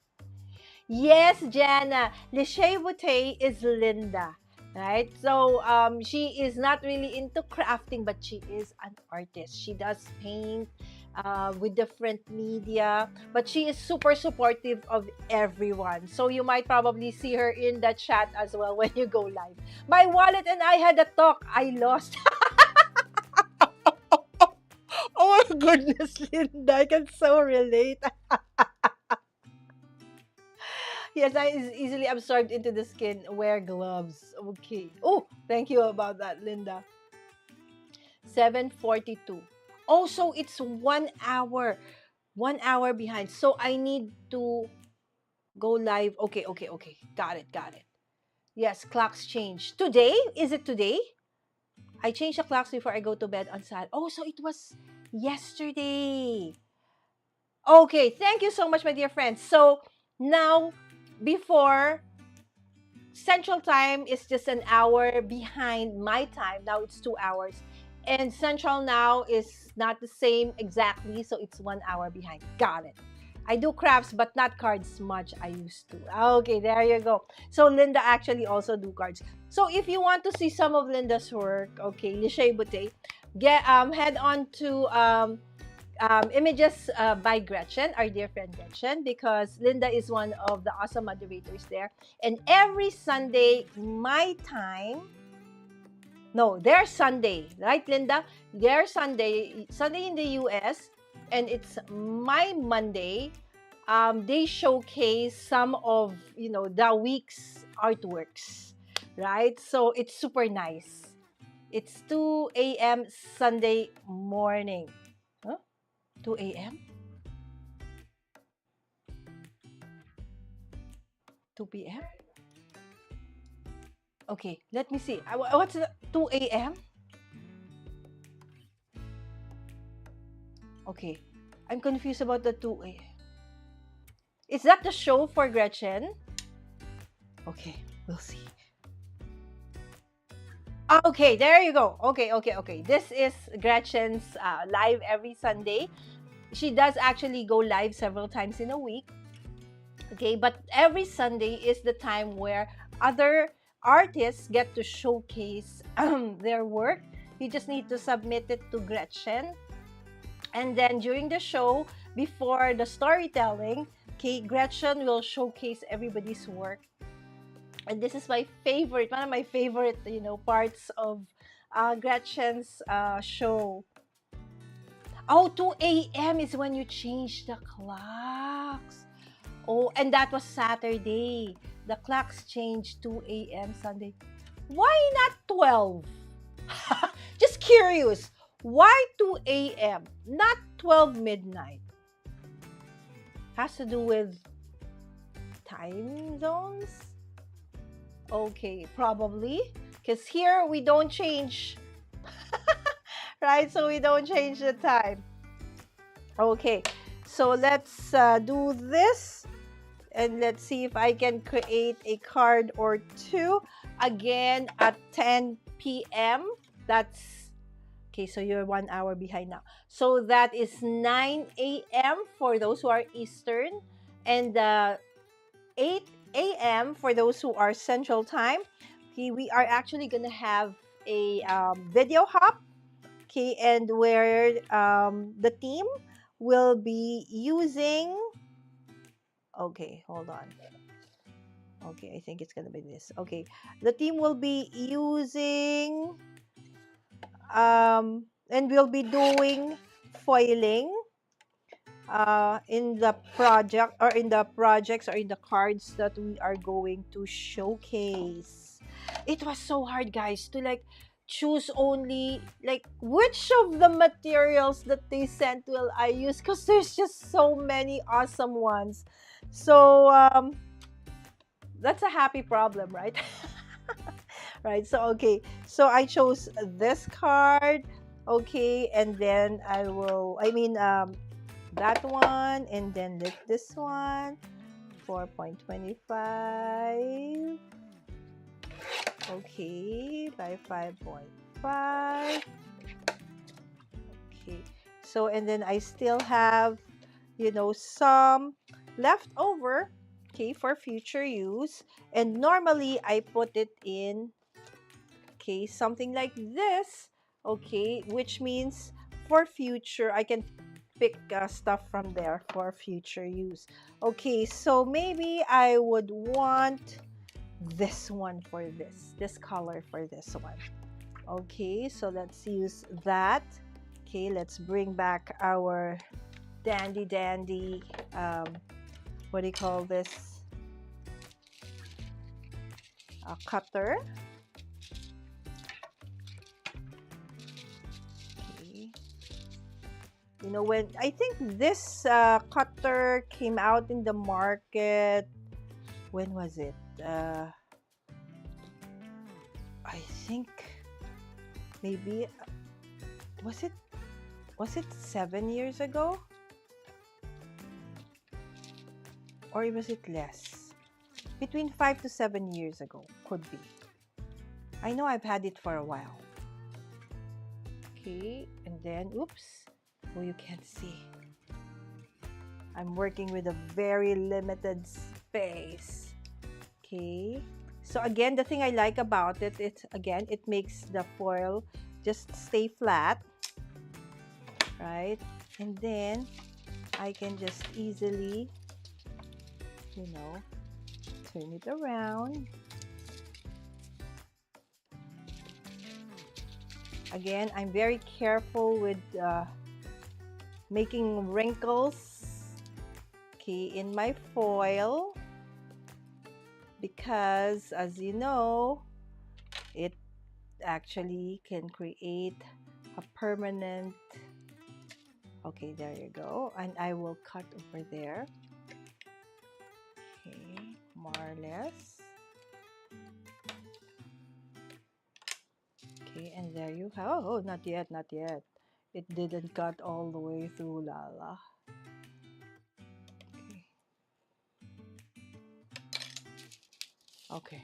Yes, Jana. Lachey Boutte is Linda, right? So she is not really into crafting, but she is an artist. She does paint with different media, but she is super supportive of everyone. So you might probably see her in the chat as well when you go live. My wallet and I had a talk. I lost. Oh my goodness, Linda. I can so relate. Yes, I is easily absorbed into the skin. Wear gloves. Okay. Oh, thank you about that, Linda. 7:42. Oh, so it's 1 hour. 1 hour behind. So I need to go live. Okay, okay, okay. Got it, got it. Yes, clocks change. Today? Is it today? I change the clocks before I go to bed on Saturday. Oh, so it was yesterday. Okay, thank you so much, my dear friends. So now, before Central Time is just an hour behind my time. Now it's 2 hours. And Central now is not the same exactly, so it's 1 hour behind. Got it. I do crafts, but not cards much. I used to. Okay, there you go. So Linda actually also do cards. So if you want to see some of Linda's work, okay, Lachey Boutte, head on to images by Gretchen, our dear friend Gretchen, because Linda is one of the awesome moderators there. And every Sunday, my time, no, their Sunday, right, Linda? Their Sunday in the US, and it's my Monday. They showcase some of the week's artworks, right? So it's super nice. It's 2 a.m. Sunday morning. Huh? 2 a.m. 2 p.m. Okay, let me see. What's the 2 a.m.? Okay, I'm confused about the 2 a.m. Is that the show for Gretchen? Okay, we'll see. Okay, there you go. Okay, okay, okay. This is Gretchen's live every Sunday. She does actually go live several times in a week. Okay, but every Sunday is the time where other artists get to showcase their work. You just need to submit it to Gretchen. And then during the show, before the storytelling, okay, Gretchen will showcase everybody's work. And this is my favorite, one of my favorite, parts of Gretchen's show. Oh, 2 a.m. is when you change the clocks. Oh, and that was Saturday. The clocks changed 2 a.m. Sunday. Why not 12? Just curious. Why 2 a.m.? Not 12 midnight. Has to do with time zones? Okay, probably. Because here we don't change, right? So we don't change the time. Okay, so let's do this, and let's see if I can create a card or two again at 10 p.m. That's okay, so you're 1 hour behind now. So that is 9 a.m. for those who are Eastern, and 8 a.m. for those who are Central Time. Okay, we are actually gonna have a video hop. Okay, and where the team will be using. Okay, hold on. Okay, I think it's gonna be this. Okay, the team will be using and we'll be doing foiling in the project, or in the projects, or in the cards that we are going to showcase. It was so hard, guys, to like choose only like which of the materials that they sent will I use, because there's just so many awesome ones. So that's a happy problem, right? Right, so okay, so I chose this card. Okay, and then that one, and then this one, 4.25. Okay, by 5.5. Okay, so and then I still have, some left over, okay, for future use. And normally I put it in, okay, something like this, okay, which means for future I can pick stuff from there for future use. Okay, so maybe I would want this one for this color for this one. Okay, so let's use that. Okay, let's bring back our dandy what do you call this, a cutter. Okay, when I think this cutter came out in the market, when was it? I think maybe was it 7 years ago, or was it less? Between 5 to 7 years ago, could be. I know I've had it for a while. Okay, and then oops, oh, you can't see. I'm working with a very limited space. Okay, so again, the thing I like about it, it makes the foil just stay flat, right? And then I can just easily, turn it around. Again, I'm very careful with making wrinkles, okay, in my foil, because as you know, it actually can create a permanent. Okay, there you go, and I will cut over there. Okay, more or less. Okay, and there you have. Oh, not yet, not yet. It didn't cut all the way through, Lala. Okay,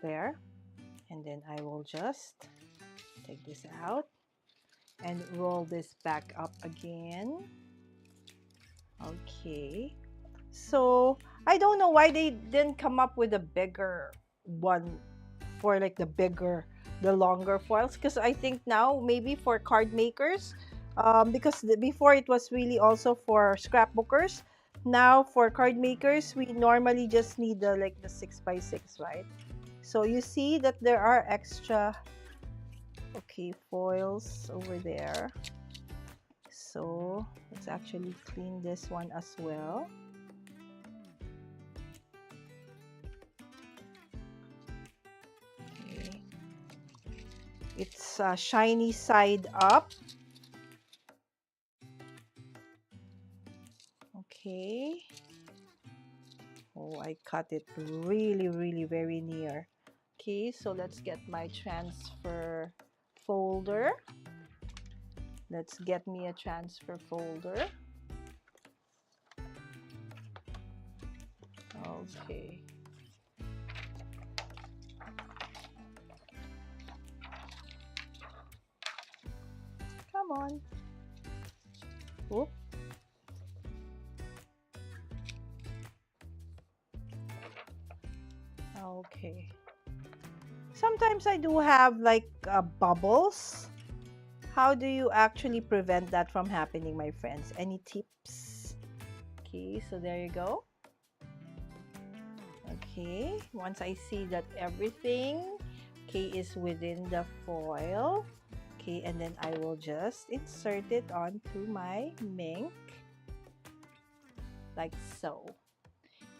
there. And then I will just take this out and roll this back up again. Okay, so I don't know why they didn't come up with a bigger one for like the longer foils, because I think now maybe for card makers, because before it was really also for scrapbookers. Now for card makers, we normally just need the 6x6, right? So you see that there are extra, okay, foils over there. So let's actually clean this one as well. Okay. It's shiny side up. Okay. Oh, I cut it really, really very near. Okay, so let's get my transfer folder. Let's get me a transfer folder. Okay. Come on. Whoop. Okay. Sometimes I do have like bubbles. How do you actually prevent that from happening, my friends? Any tips? Okay, so there you go. Okay, once I see that everything, okay, is within the foil, okay, and then I will just insert it onto my mink, like so.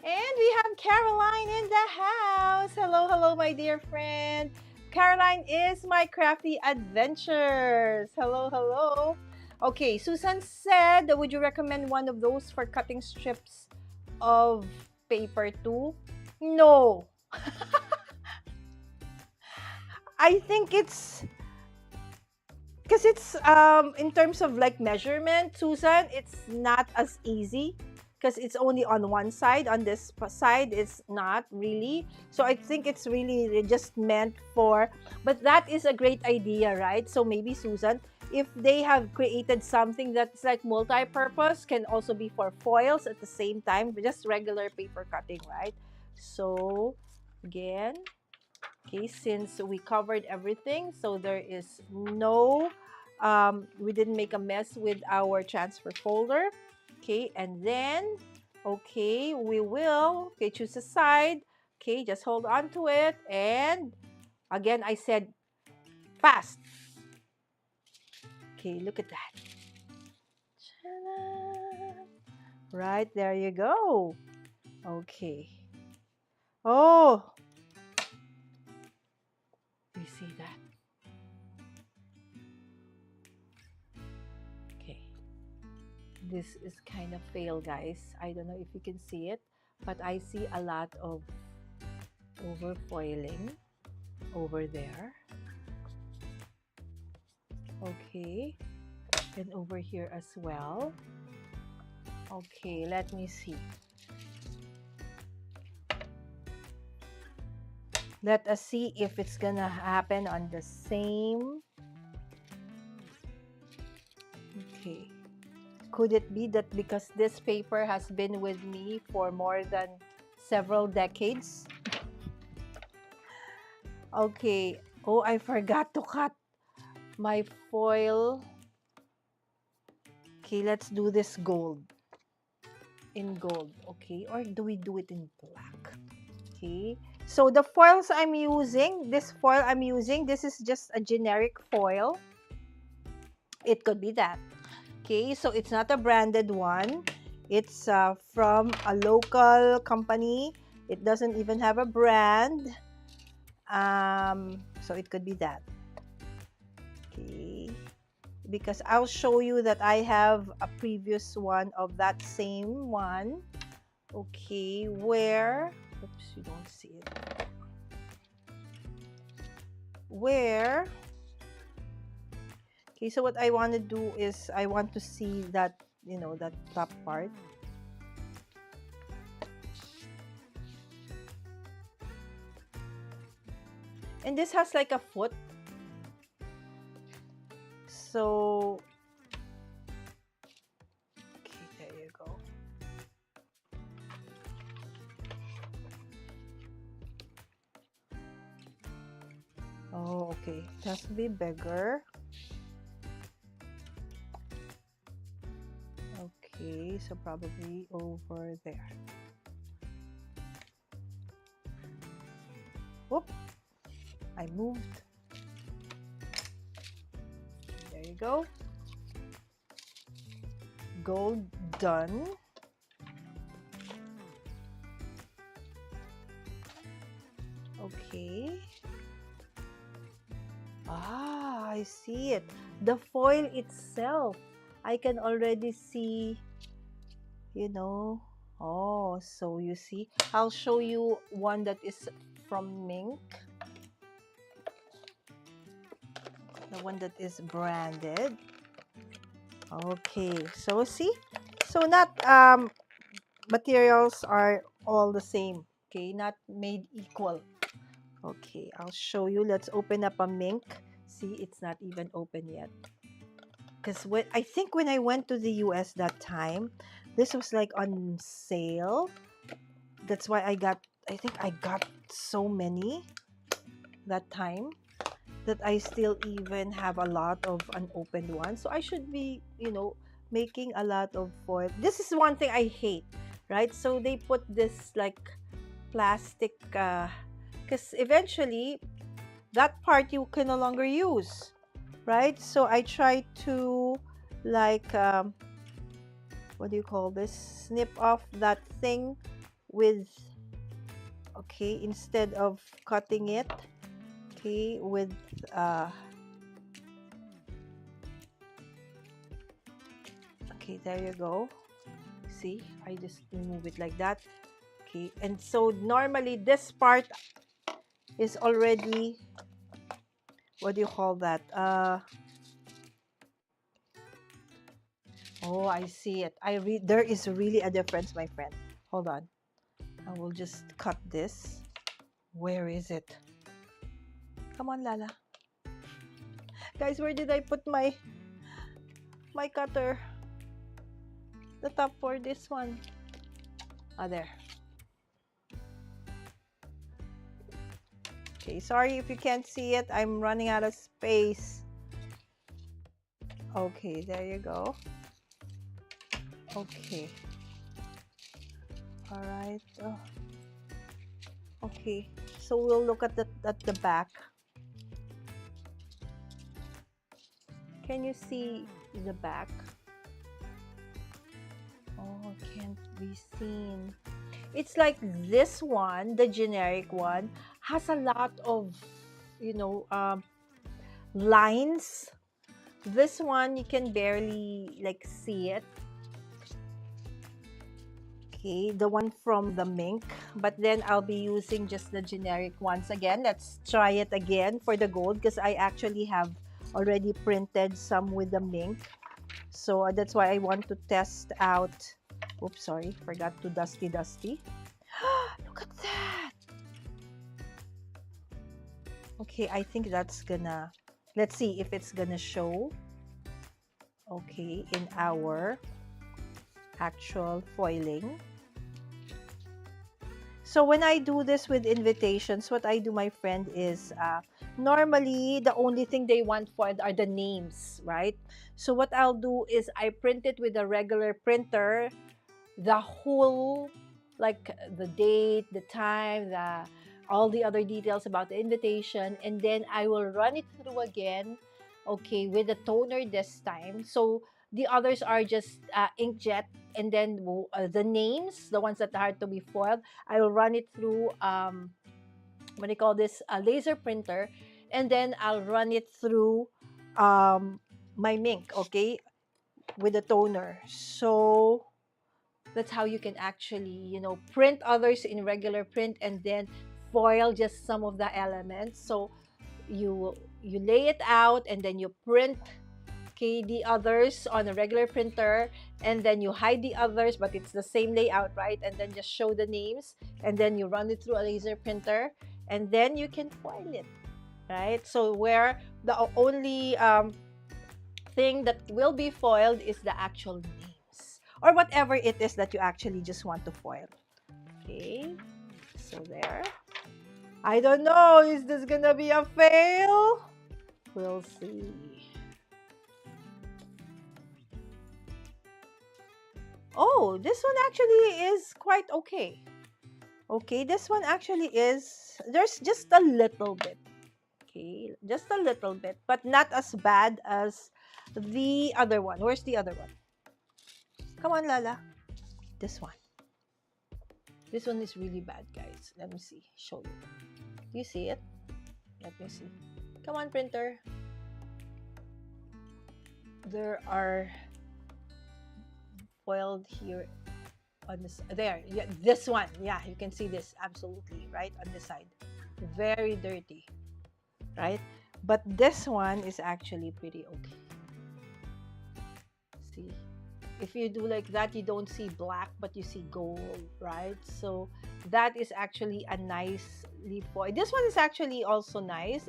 And we have Caroline in the house. Hello, hello, my dear friend. Caroline is my Crafty Adventures. Hello, hello. Okay, Susan said, would you recommend one of those for cutting strips of paper too? No. I think it's because it's in terms of like measurement, Susan, it's not as easy because it's only on one side. On this side, it's not really. So I think it's really just meant for, but that is a great idea, right? So maybe Susan, if they have created something that's like multi-purpose, can also be for foils at the same time, just regular paper cutting, right? So again, okay, since we covered everything, so there is no we didn't make a mess with our transfer folder. Okay, and then okay, we will okay, choose a side. Okay, just hold on to it, and again I said fast. Okay, look at that. Ta-da! Right, there you go. Okay. Oh, you see that? Okay. This is kind of fail, guys. I don't know if you can see it, but I see a lot of overfoiling over there. Okay, and over here as well. Okay, let me see. Let us see if it's gonna happen on the same. Okay. Could it be that because this paper has been with me for more than several decades? Okay. Oh, I forgot to cut my foil. Okay, let's do this gold. In gold, okay? Or do we do it in black? Okay. So the foils I'm using, this foil I'm using, this is just a generic foil. It could be that. Okay, so it's not a branded one. It's from a local company. It doesn't even have a brand. So it could be that. Okay, because I'll show you that I have a previous one of that same one. Okay, where, oops, you don't see it. Where, okay, so what I want to do is I want to see that, you know, that top part. And this has like a foot. So, okay, there you go. Oh, okay. It has to be bigger. Okay, so probably over there. Whoop! I moved. There you go. Gold done. Okay. Ah, I see it. The foil itself. I can already see, you know. Oh, so you see. I'll show you one that is from Mink. the one that is branded. Okay, so see, so not materials are all the same. Okay, not made equal. Okay, I'll show you. Let's open up a mink. See, it's not even open yet. Because I think when I went to the US that time, this was like on sale. That's why I think I got so many that time that I still even have a lot of unopened ones. So I should be, making a lot of foil. This is one thing I hate, right? So they put this like plastic, because eventually that part you can no longer use, right? So I try to like, what do you call this? Snip off that thing with, okay, instead of cutting it, okay, with, okay, there you go. See, I just remove it like that. Okay, and so normally this part is already, what do you call that? Oh, I see it. There is really a difference, my friend. Hold on. I will just cut this. Where is it? Come on, Lala. Guys, where did I put my cutter? The top for this one. Ah, there. Okay, sorry if you can't see it. I'm running out of space. Okay, there you go. Okay. All right. Oh. Okay. So we'll look at the back. Can you see the back? Oh, can't be seen. It's like this one, the generic one, has a lot of, lines. This one, you can barely like see it. Okay, the one from the mink, but then I'll be using just the generic ones again. Let's try it again for the gold because I actually have already printed some with the mink. So that's why I want to test out. Oops, sorry, forgot to dusty. Look at that. Okay, I think that's gonna, let's see if it's gonna show. Okay, in our actual foiling. So when I do this with invitations, what I do, my friend, is normally the only thing they want foiled are the names, right? So what I'll do is I print it with a regular printer, the whole, like the date, the time, all the other details about the invitation, and then I will run it through again, okay, with a toner this time. So the others are just inkjet, and then the names, the ones that are to be foiled, I will run it through what do you call this, a laser printer, and then I'll run it through my mink, okay, with a toner. So that's how you can actually, print others in regular print and then foil just some of the elements. So you lay it out and then you print, okay, the others on a regular printer, and then you hide the others, but it's the same layout, right? And then just show the names, and then you run it through a laser printer, and then you can foil it, right? So where the only thing that will be foiled is the actual names or whatever it is that you actually just want to foil. Okay, so there. I don't know, is this gonna be a fail? We'll see. Oh, this one actually is quite okay. Okay, this one actually is, there's just a little bit. Okay, just a little bit, but not as bad as the other one. Where's the other one? Come on, Lala. This one. This one is really bad, guys. Let me see. Show you. Do you see it? Let me see. Come on, printer. There are foiled here on this. There. Yeah, this one. Yeah, you can see this absolutely right on this side. Very dirty, right? But this one is actually pretty okay. See, if you do like that, you don't see black, but you see gold, right? So that is actually a nice leaf foil. This one is actually also nice.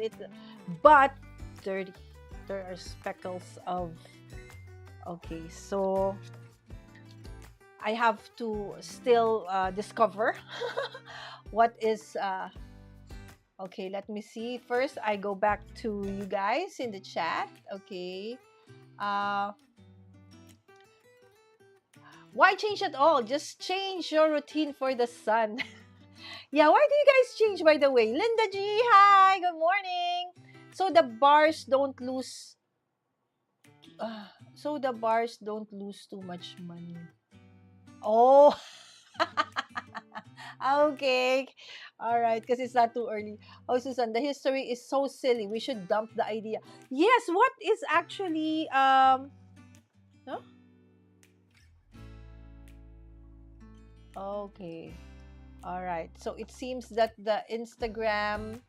But dirty. There are speckles of. Okay, so I have to still discover what is. Okay, let me see. First, I go back to you guys in the chat. Okay. Uh, why change at all? Just change your routine for the sun. Yeah, why do you guys change, by the way? Linda G, hi, good morning. So the bars don't lose. So the bars don't lose too much money. Oh, okay. All right, because it's not too early. Oh, Susan, the history is so silly. We should dump the idea. Yes, what is actually no? Okay. All right. So it seems that the Instagram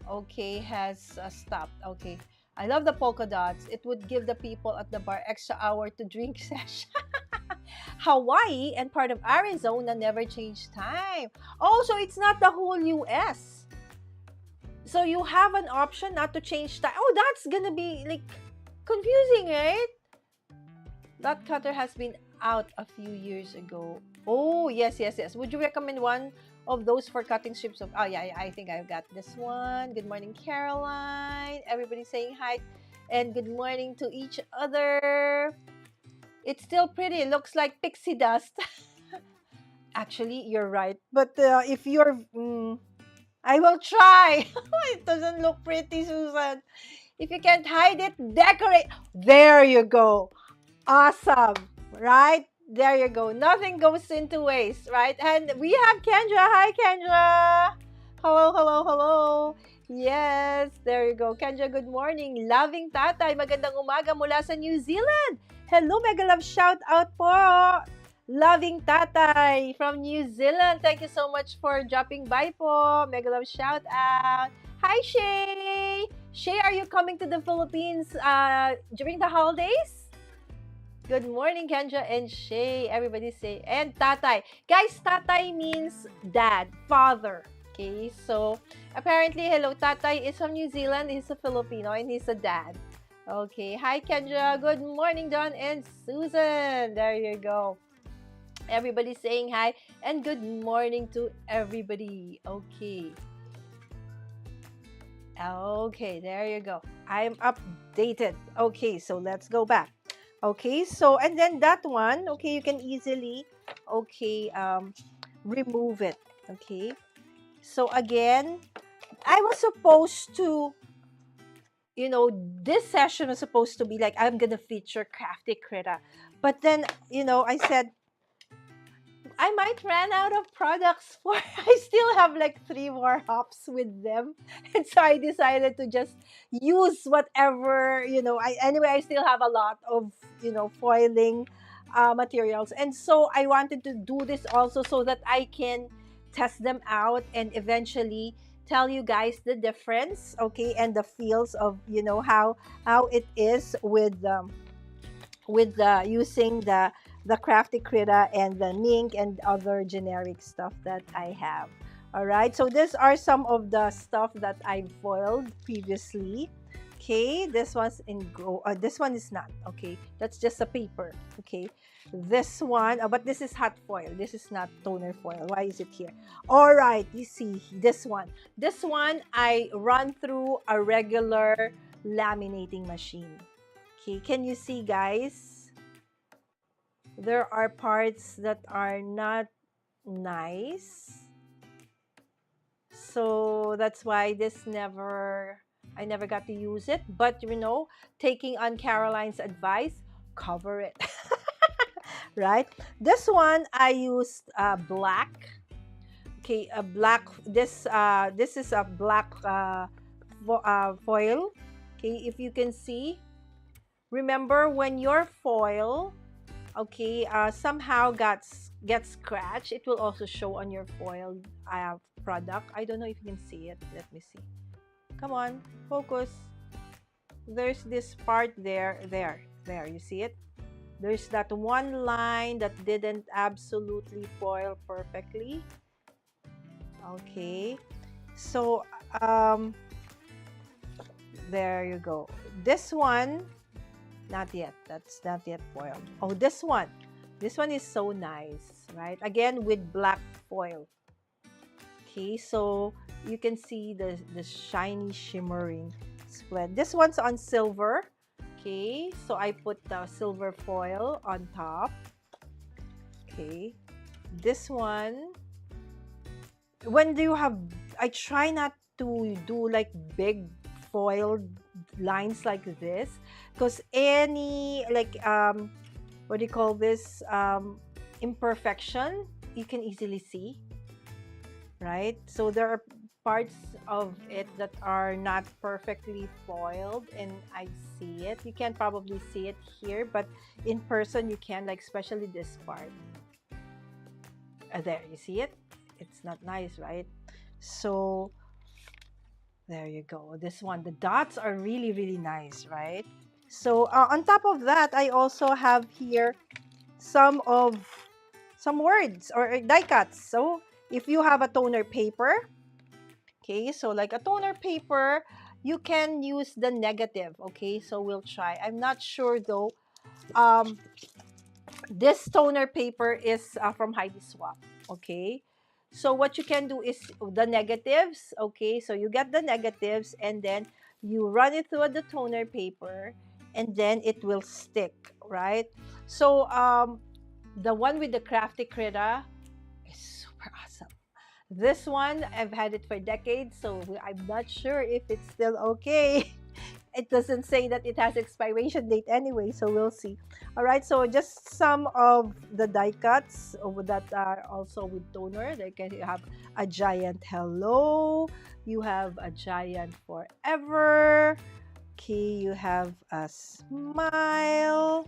okay has stopped. Okay. I love the polka dots. It would give the people at the bar extra hour to drink session. Hawaii and part of Arizona never change time. Oh, so it's not the whole US. So you have an option not to change time. Oh, that's gonna be like confusing, right? That cutter has been out a few years ago. Oh, yes, yes, yes. Would you recommend one of those for cutting strips of? Oh, yeah, yeah, I think I've got this one. Good morning, Caroline. Everybody saying hi and good morning to each other. It's still pretty. It looks like pixie dust. Actually, you're right. But if you're, I will try. It doesn't look pretty, Susan. If you can't hide it, decorate. There you go. Awesome, right? There you go. Nothing goes into waste, right? And we have Kendra. Hi, Kendra. Hello, hello, hello. Yes, there you go. Kendra, good morning. Loving tatay. Magandang umaga mula sa New Zealand. Hello, mega love shout out po. Loving tatay from New Zealand. Thank you so much for dropping by po. Mega love shout out. Hi, Shay. Shay, are you coming to the Philippines during the holidays? Good morning, Kendra and Shay. Everybody say, and tatay. Guys, tatay means dad, father. Okay, so apparently, hello, tatay is from New Zealand. He's a Filipino and he's a dad. Okay, hi, Kendra. Good morning, Don and Susan. There you go. Everybody saying hi and good morning to everybody. Okay. Okay, there you go. I'm updated. Okay, so let's go back. Okay, so and then that one, okay, you can easily, okay, remove it. Okay, so again, I was supposed to, this session was supposed to be like I'm gonna feature Crafty Critta, but then I said I might run out of products for I still have like 3 more hops with them. And so I decided to just use whatever, I still have a lot of, foiling materials. And so I wanted to do this also so that I can test them out and eventually tell you guys the difference, okay, and the feels of, how it is with using the Crafty Critta and the Mink and other generic stuff that I have. All right, so these are some of the stuff that I foiled previously. Okay, this one's in go. This one is not. Okay, that's just a paper. Okay, this one, but this is hot foil. This is not toner foil. Why is it here? All right, you see this one. This one I run through a regular laminating machine. Okay, can you see, guys? There are parts that are not nice. So that's why I never got to use it. But, taking on Caroline's advice, cover it. Right? This one, I used black. Okay, a black, this is a black foil. Okay, if you can see. Remember, when your foil somehow gets scratched, it will also show on your foil product. I don't know if you can see it. Let me see. Come on, focus. there's this part there, you see it? There's that one line that didn't absolutely foil perfectly. Okay, so there you go. This one, not yet. That's not yet foiled. Oh, this one. This one is so nice, right? Again, with black foil. Okay, so you can see the shiny shimmering spread. This one's on silver. Okay, so I put the silver foil on top. Okay, this one, when do you have, I try not to do like big foiled lines like this, because any like what do you call this, imperfection, you can easily see, right? So there are parts of it that are not perfectly foiled, and I see it. You can probably see it here, but in person you can, like especially this part. There, you see it? It's not nice, right? So there you go. This one, the dots are really, really nice, right? So on top of that, I also have here some words or die cuts. So if you have a toner paper, okay, so like a toner paper, you can use the negative. Okay, so we'll try. I'm not sure though. This toner paper is from Heidi Swap. Okay, so what you can do is the negatives. Okay, so you get the negatives and then you run it through the toner paper and then it will stick, right? So the one with the Crafty Critta is super awesome. This one, I've had it for decades, so I'm not sure if it's still okay. It doesn't say that it has expiration date anyway, so we'll see. All right, so just some of the die cuts that are also with toner. Like you have a giant hello, you have a giant forever. Okay, you have a smile.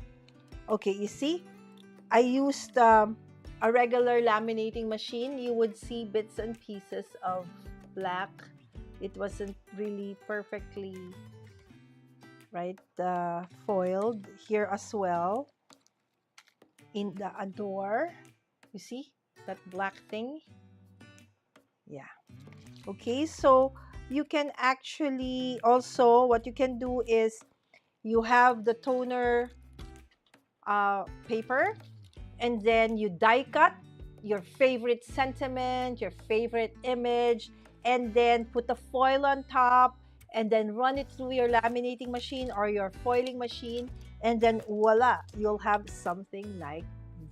Okay, you see, I used a regular laminating machine. You would see bits and pieces of black. It wasn't really perfectly, right, foiled here as well. In the door, you see that black thing? Yeah. Okay, so you can actually also, what you can do is you have the toner paper, and then you die cut your favorite sentiment, your favorite image, and then put the foil on top, and then run it through your laminating machine or your foiling machine, and then voila, you'll have something like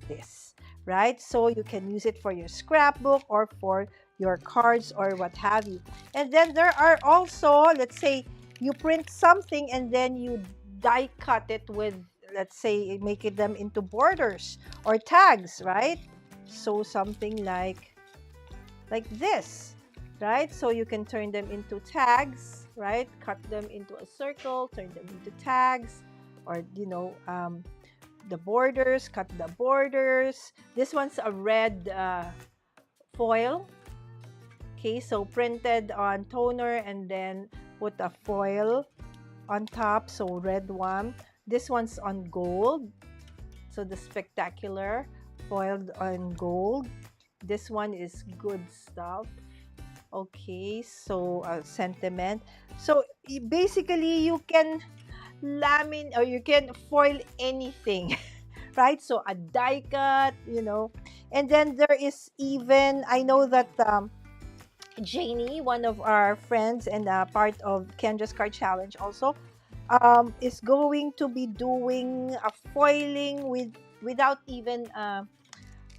this, right? So you can use it for your scrapbook or for your cards or what have you. And then there are also, let's say you print something and then you die cut it with, let's say, make it them into borders or tags, right? So something like this, right? So you can turn them into tags, right? Cut them into a circle, turn them into tags, or the borders, cut the borders. This one's a red foil. Okay, so printed on toner and then put a foil on top, so red one. This one's on gold, so the spectacular foiled on gold. This one is good stuff. Okay, so sentiment. So basically you can laminate or you can foil anything. Right? So a die cut, and then there is even, I know that Janie, one of our friends and part of Kendra's Card Challenge also, is going to be doing a foiling without even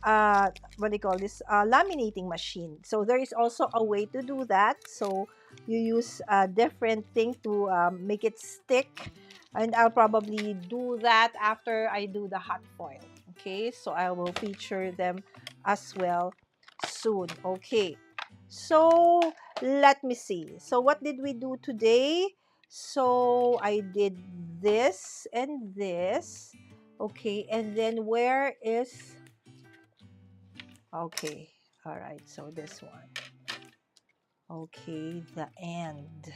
what do you call this, laminating machine. So there is also a way to do that. So you use a different thing to make it stick, and I'll probably do that after I do the hot foil. Okay, so I will feature them as well soon. Okay, so let me see. So what did we do today? So I did this and this. Okay, and then where is, okay, all right, so this one. Okay, the end.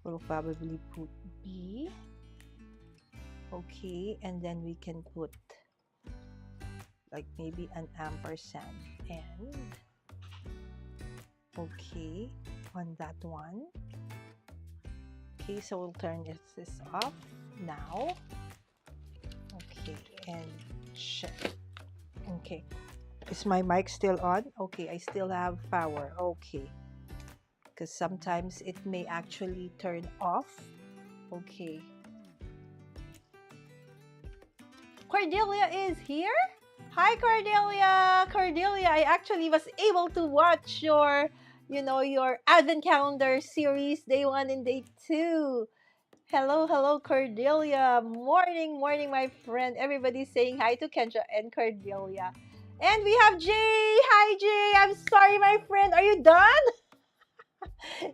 We'll probably put B. Okay, and then we can put like maybe an ampersand and okay on that one. Okay, so we'll turn this off now. Okay, and check. Okay, is my mic still on? Okay, I still have power. Okay, because sometimes it may actually turn off. Okay. Cordelia is here. Hi, Cordelia. Cordelia, I actually was able to watch your, your Advent Calendar series, day 1 and day 2. Hello, hello, Cordelia. Morning, morning, my friend. Everybody's saying hi to Kendra and Cordelia. And we have Jay. Hi, Jay. I'm sorry, my friend. Are you done?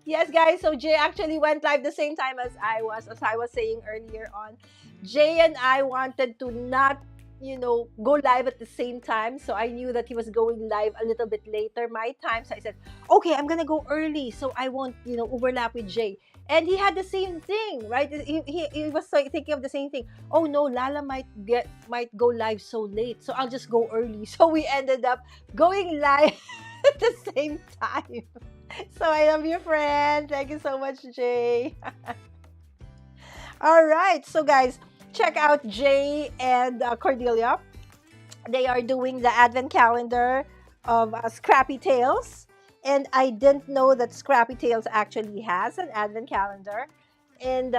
Yes, guys. So Jay actually went live the same time as I was saying earlier on. Jay and I wanted to not, go live at the same time. So I knew that he was going live a little bit later my time. So I said, okay, I'm gonna go early so I won't, overlap with Jay. And he had the same thing, right? He was thinking of the same thing. Oh no, Lala might go live so late, so I'll just go early. So we ended up going live at the same time. So I love you, friend. Thank you so much, Jay. All right. So, guys, check out Jay and Cordelia. They are doing the advent calendar of Scrappy Tales. And I didn't know that Scrappy Tales actually has an advent calendar. And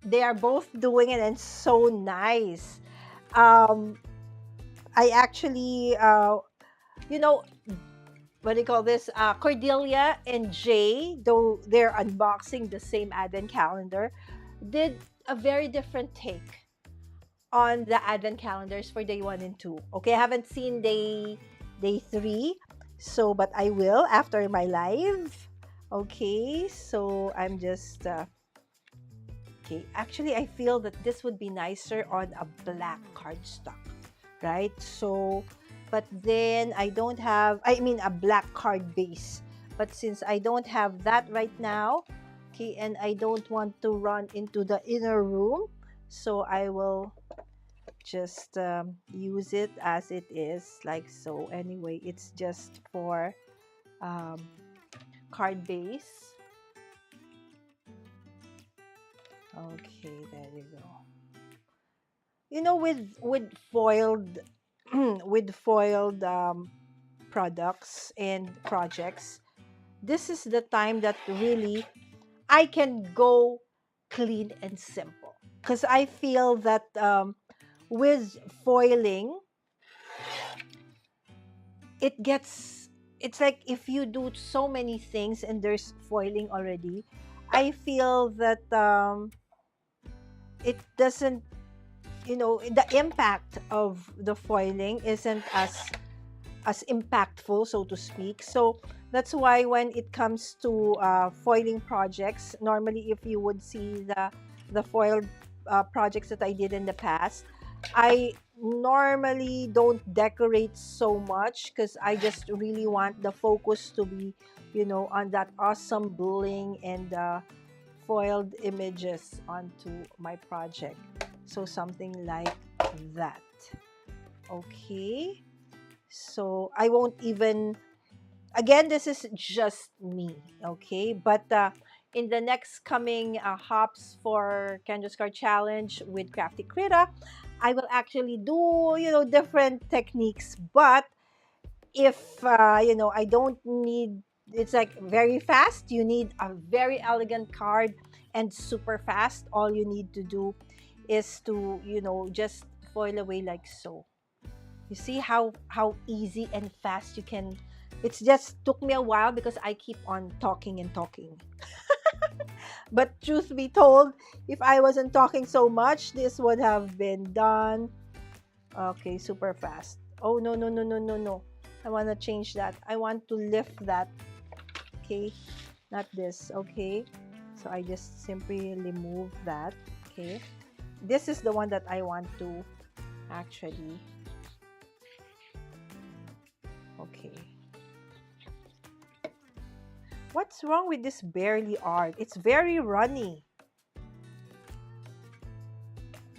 they are both doing it, and so nice. I actually, what do you call this? Cordelia and Jay, though they're unboxing the same advent calendar, did a very different take on the advent calendars for day 1 and 2. Okay, I haven't seen day 3, so but I will after my live. Okay, so I'm just okay. Actually, I feel that this would be nicer on a black cardstock, right? So but then I don't have, I mean, a black card base. But since I don't have that right now, okay, and I don't want to run into the inner room, so I will just use it as it is, like so. Anyway, it's just for card base. Okay, there you go. With foiled with foiled products and projects, this is the time that really I can go clean and simple, because I feel that with foiling it's like if you do so many things and there's foiling already, I feel that it doesn't, the impact of the foiling isn't as impactful, so to speak. So that's why when it comes to foiling projects, normally if you would see the foiled projects that I did in the past, I normally don't decorate so much because I just really want the focus to be, on that awesome bling and foiled images onto my project. So something like that. Okay. So I won't even, again, this is just me, okay? But in the next coming hops for Candace Card Challenge with Crafty Critta, I will actually do, different techniques. But if, I don't need, it's like very fast, you need a very elegant card and super fast. All you need to do is to, just foil away like so. You see how easy and fast you can. It's just took me a while because I keep on talking and talking. But truth be told, if I wasn't talking so much, this would have been done. Okay, super fast. Oh, no, no, no, no, no, no. I want to change that. I want to lift that. Okay, not this. Okay, so I just simply remove that. Okay, this is the one that I want to actually. Okay. What's wrong with this barely art? It's very runny.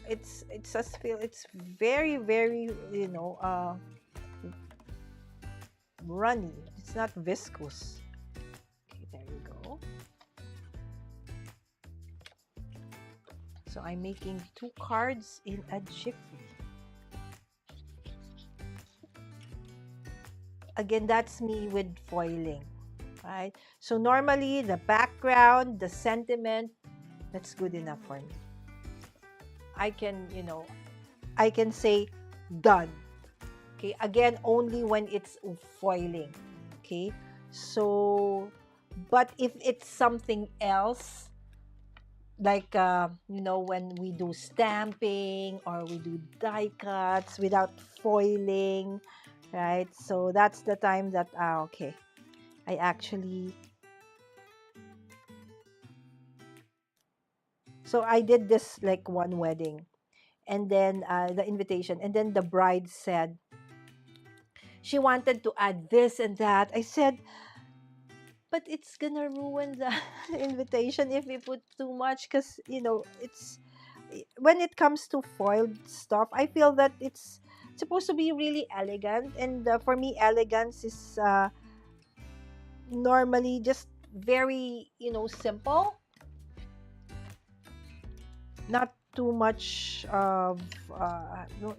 It's just feel it's very, very, runny. It's not viscous. Okay, there you go. So I'm making 2 cards in a jiffy. Again, that's me with foiling, right? So normally the background, the sentiment, that's good enough for me. I can, I can say done. Okay, again, only when it's foiling. Okay, so, but if it's something else, like, when we do stamping or we do die cuts without foiling, right? So that's the time that, okay, I actually, so I did this like one wedding, and then the invitation, and then the bride said she wanted to add this and that. I said, but it's gonna ruin the invitation if we put too much, because it's, when it comes to foiled stuff, I feel that it's supposed to be really elegant, and for me, elegance is normally just very, simple, not too much of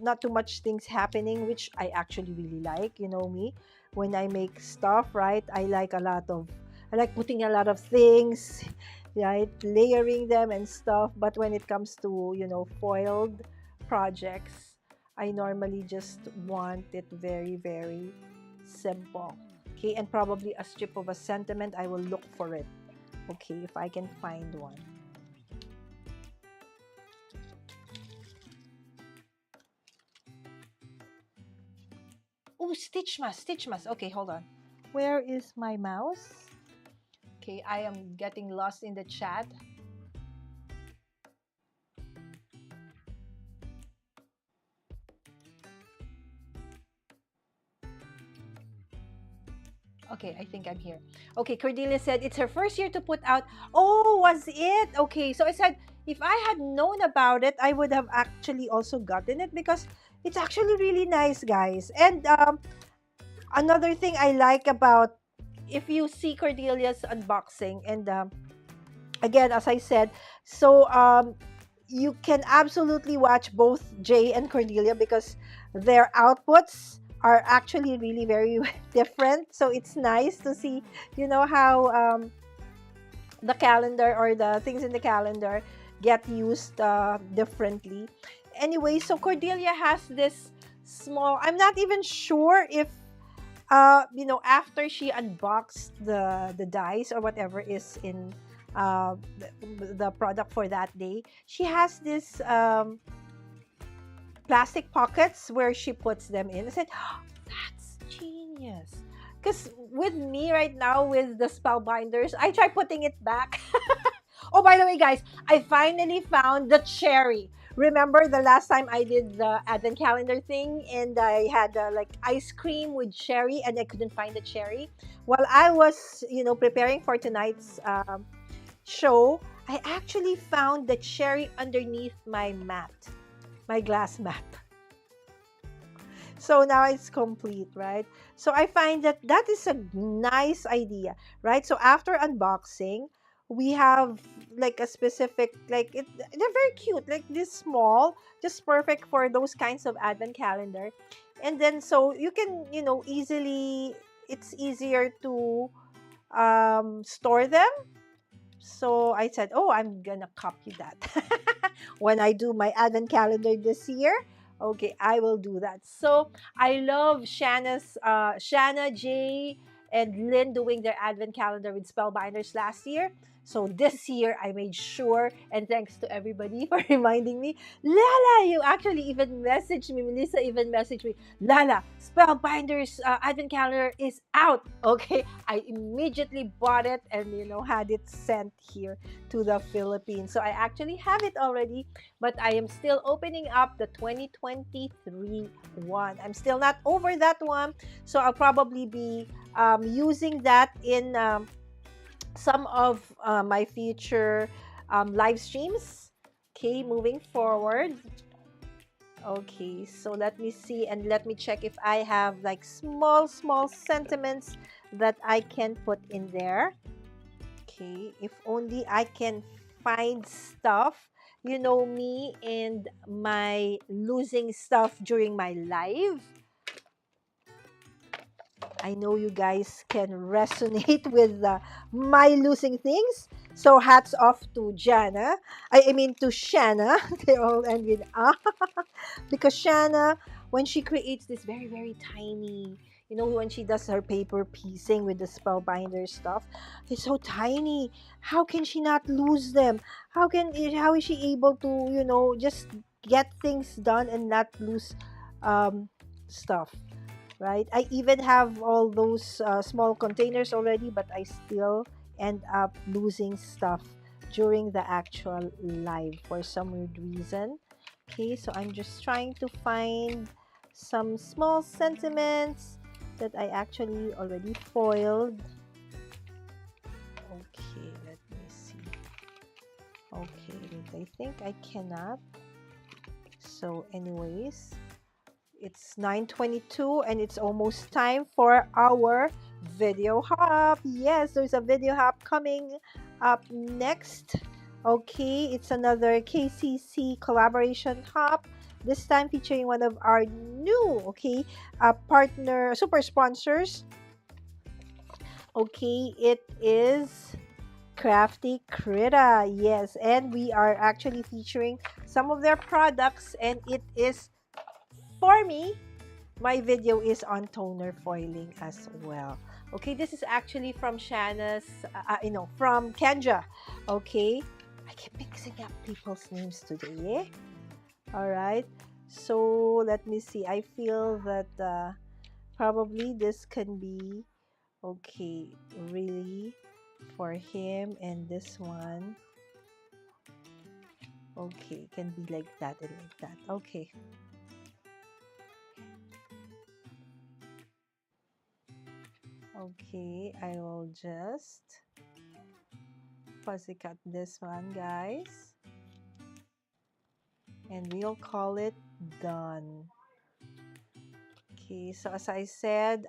not too much things happening, which I actually really like. Me, when I make stuff, right, I like putting a lot of things, right, layering them and stuff. But when it comes to, foiled projects, I normally just want it very, very simple. Okay, and probably a strip of a sentiment, I will look for it, okay, if I can find one. Oh, Stitchmas. Okay, hold on. Where is my mouse? Okay, I am getting lost in the chat. Okay, I think I'm here. Okay, Cordelia said it's her first year to put out. Oh, was it? Okay, so I said if I had known about it, I would have actually also gotten it, because it's actually really nice, guys. And another thing I like about, if you see Cordelia's unboxing, and again, as I said, so you can absolutely watch both Jay and Cordelia, because their outputs are actually really very different. So it's nice to see, how the calendar, or the things in the calendar, get used differently. Anyway, so Cordelia has this small, I'm not even sure if after she unboxed the dies or whatever is in the product for that day, she has this plastic pockets where she puts them in. I said, oh, that's genius. Because with me right now, with the spellbinders, I try putting it back. Oh, by the way, guys, I finally found the cherry. Remember the last time I did the advent calendar thing, and I had like ice cream with cherry, and I couldn't find the cherry? While I was, preparing for tonight's show, I actually found the cherry underneath my mat, my glass mat. So now it's complete, right? So I find that that is a nice idea, right? So after unboxing, we have like a specific, like they're very cute, like this small, just perfect for those kinds of advent calendar. And then so you can, easily, it's easier to store them. So I said, oh, I'm gonna copy that. When I do my advent calendar this year, okay, I will do that. So I love Shanna, Jay, and Lynn doing their advent calendar with Spellbinders last year. So this year, I made sure, and thanks to everybody for reminding me. Lala, you actually even messaged me. Melissa even messaged me. Lala, Spellbinders advent calendar is out. Okay, I immediately bought it and, had it sent here to the Philippines. So I actually have it already, but I am still opening up the 2023 one. I'm still not over that one, so I'll probably be using that in some of my future live streams. Okay, moving forward. Okay, so let me see and let me check if I have like small sentiments that I can put in there. Okay, if only I can find stuff. You know me and my losing stuff during my live. I know you guys can resonate with my losing things. So hats off to Jana. I mean to Shanna. They all end with ah. Because Shanna, when she creates this very tiny, when she does her paper piecing with the spellbinder stuff, it's so tiny. How can she not lose them? How is she able to, just get things done and not lose um, stuff? Right? I even have all those small containers already, but I still end up losing stuff during the actual live for some weird reason. Okay, so I'm just trying to find some small sentiments that I actually already foiled. Okay, let me see. Okay, I think I cannot. So anyways, it's 9:22 and it's almost time for our video hop. Yes, there's a video hop coming up next. Okay, it's another KCC collaboration hop. This time featuring one of our new, partner, super sponsors. Okay, it is Crafty Critta. Yes, and we are actually featuring some of their products, and it is for me. My video is on toner foiling as well. Okay, this is actually from Shanna's, from Kendra. Okay, I keep mixing up people's names today. All right, so let me see. I feel that probably this can be okay, really, for him, and this one. Okay, can be like that and like that. Okay. Okay, I will just fuzzy cut this one, guys. And we'll call it done. Okay, so as I said,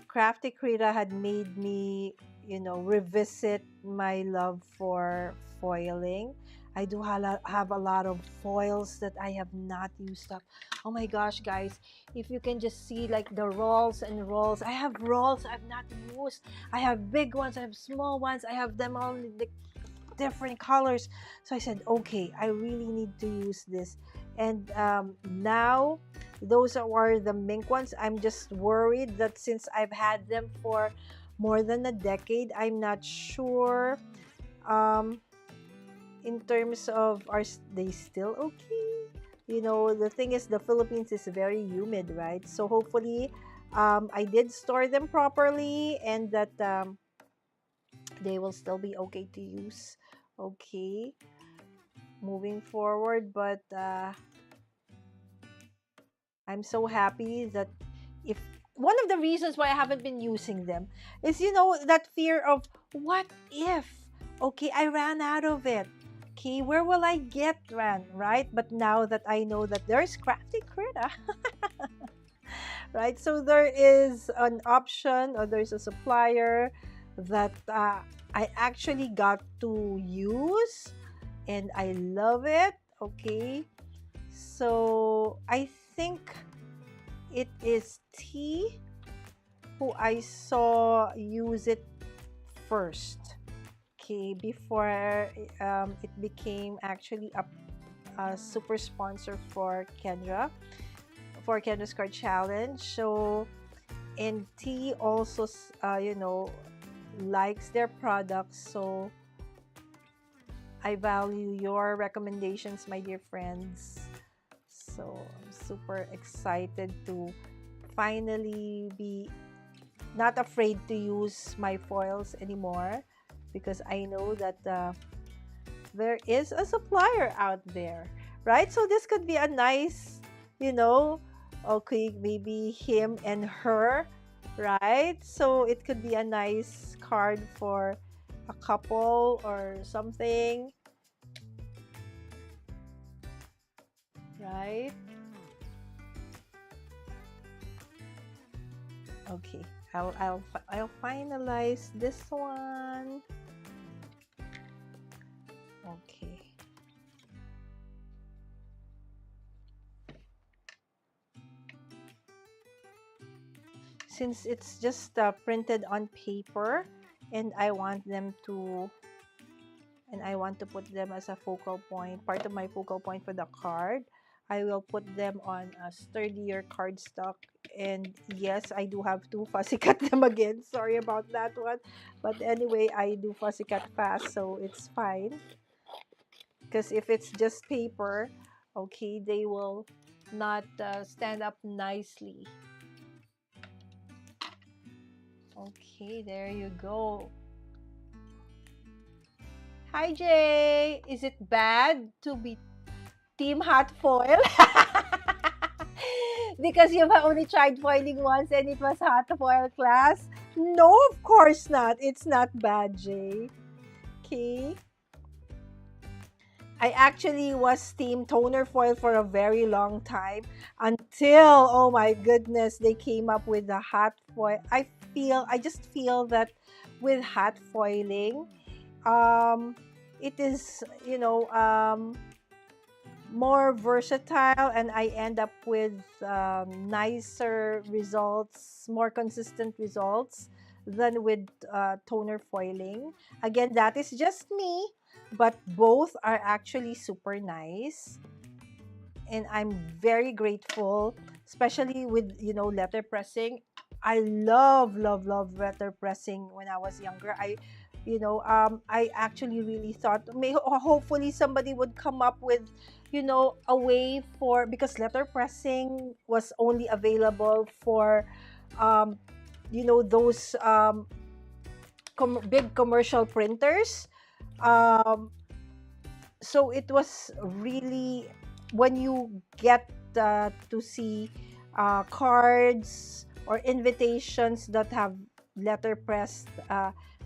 Crafty Critta had made me, revisit my love for foiling. I do have a lot of foils that I have not used up. Oh my gosh, guys, if you can just see like the rolls and rolls. I have rolls I've not used. I have big ones, I have small ones, I have them all in the different colors. So I said, okay, I really need to use this. And now those are the mink ones. I'm just worried that since I've had them for more than a decade, I'm not sure in terms of, are they still okay? The thing is, the Philippines is very humid, right? So hopefully I did store them properly, and that they will still be okay to use. Okay, moving forward. But I'm so happy that, if one of the reasons why I haven't been using them is, that fear of what if, okay, I ran out of it. Okay, where will I get ran, right? But now that I know that there's Crafty Critta, right? So there is an option, or there's a supplier that I actually got to use, and I love it. Okay, so I think it is T who I saw use it first. Okay, before it became actually a super sponsor for Kendra's Card Challenge. So, and T also, likes their products. So, I value your recommendations, my dear friends. So, I'm super excited to finally be not afraid to use my foils anymore, because I know that there is a supplier out there, right? So this could be a nice, okay, maybe him and her right? So it could be a nice card for a couple or something, right? Okay, I'll finalize this one. Okay. Since it's just printed on paper, and I want to put them as a focal point, part of my focal point for the card, I will put them on a sturdier cardstock. And yes, I do have to fussy cut them again. Sorry about that one. But anyway, I do fussy cut fast, so it's fine. Because if it's just paper, okay, they will not stand up nicely. Okay, there you go. Hi, Jay. Is it bad to be Team Hot Foil? Because you've only tried foiling once and it was hot foil class? No, of course not. It's not bad, Jay. Okay. I actually was team toner foil for a very long time until, oh my goodness, they came up with the hot foil. I just feel that with hot foiling, um, it is, more versatile, and I end up with nicer results, more consistent results than with toner foiling. Again, that is just me, but both are actually super nice. And I'm very grateful, especially with, letter pressing. I love letter pressing when I was younger. I actually really thought hopefully somebody would come up with, a way for, because letter pressing was only available for, um, those big commercial printers. Um, so it was really, when you get to see cards or invitations that have letter pressed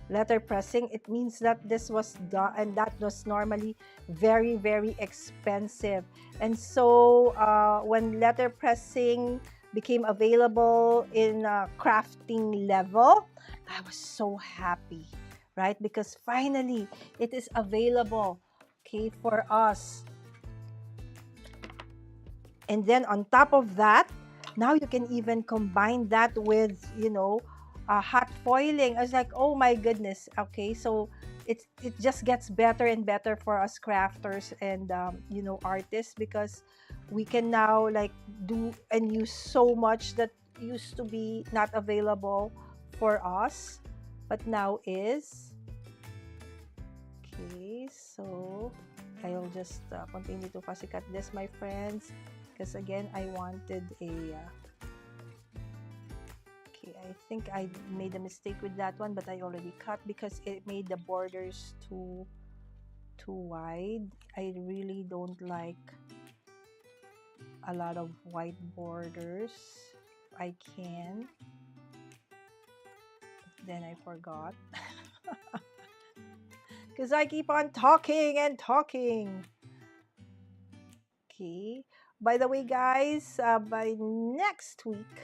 letter pressing, it means that this was done, and that was normally very expensive. And so when letter pressing became available in crafting level, I was so happy, right? Because finally it is available, okay, for us. And then on top of that, now you can even combine that with, hot foiling. I was like, oh my goodness. Okay, so it just gets better and better for us crafters and artists, because we can now like do and use so much that used to be not available for us, but now is. Okay, so I'll just continue to fussy cut this, my friends, because again, I wanted a okay, I think I made a mistake with that one, but I already cut because it made the borders too wide. I really don't like a lot of white borders. I can, then I forgot. Because I keep on talking and talking. Okay. By the way, guys, by next week,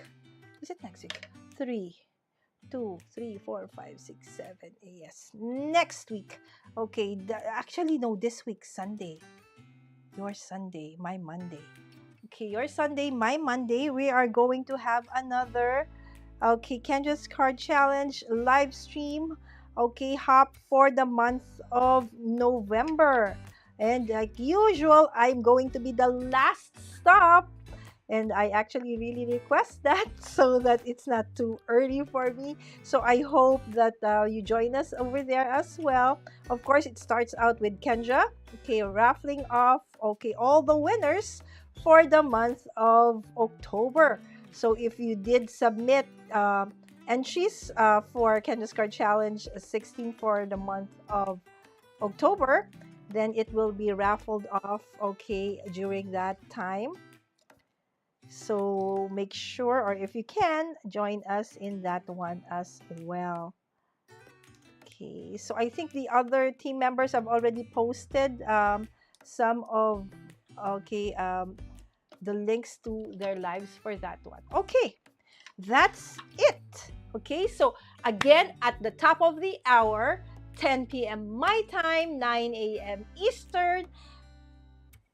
is it next week? 3, 2, 3, 4, 5, 6, 7. Yes, next week. Okay, actually, no, this week, Sunday. Your Sunday, my Monday. Okay, your Sunday, my Monday, we are going to have another, okay, Kendra's Card Challenge live stream. Okay, hop for the month of November. And like usual, I'm going to be the last stop. And I actually really request that so that it's not too early for me. So I hope that you join us over there as well. Of course, it starts out with Kendra, okay, raffling off, okay, all the winners for the month of October. So if you did submit entries for Kendra's Card Challenge 16 for the month of October, then it will be raffled off, okay, during that time. So make sure, or if you can, join us in that one as well. Okay, so I think the other team members have already posted some of, okay, the links to their lives for that one. Okay, that's it. Okay, so again, at the top of the hour, 10 p.m. my time, 9 a.m. Eastern,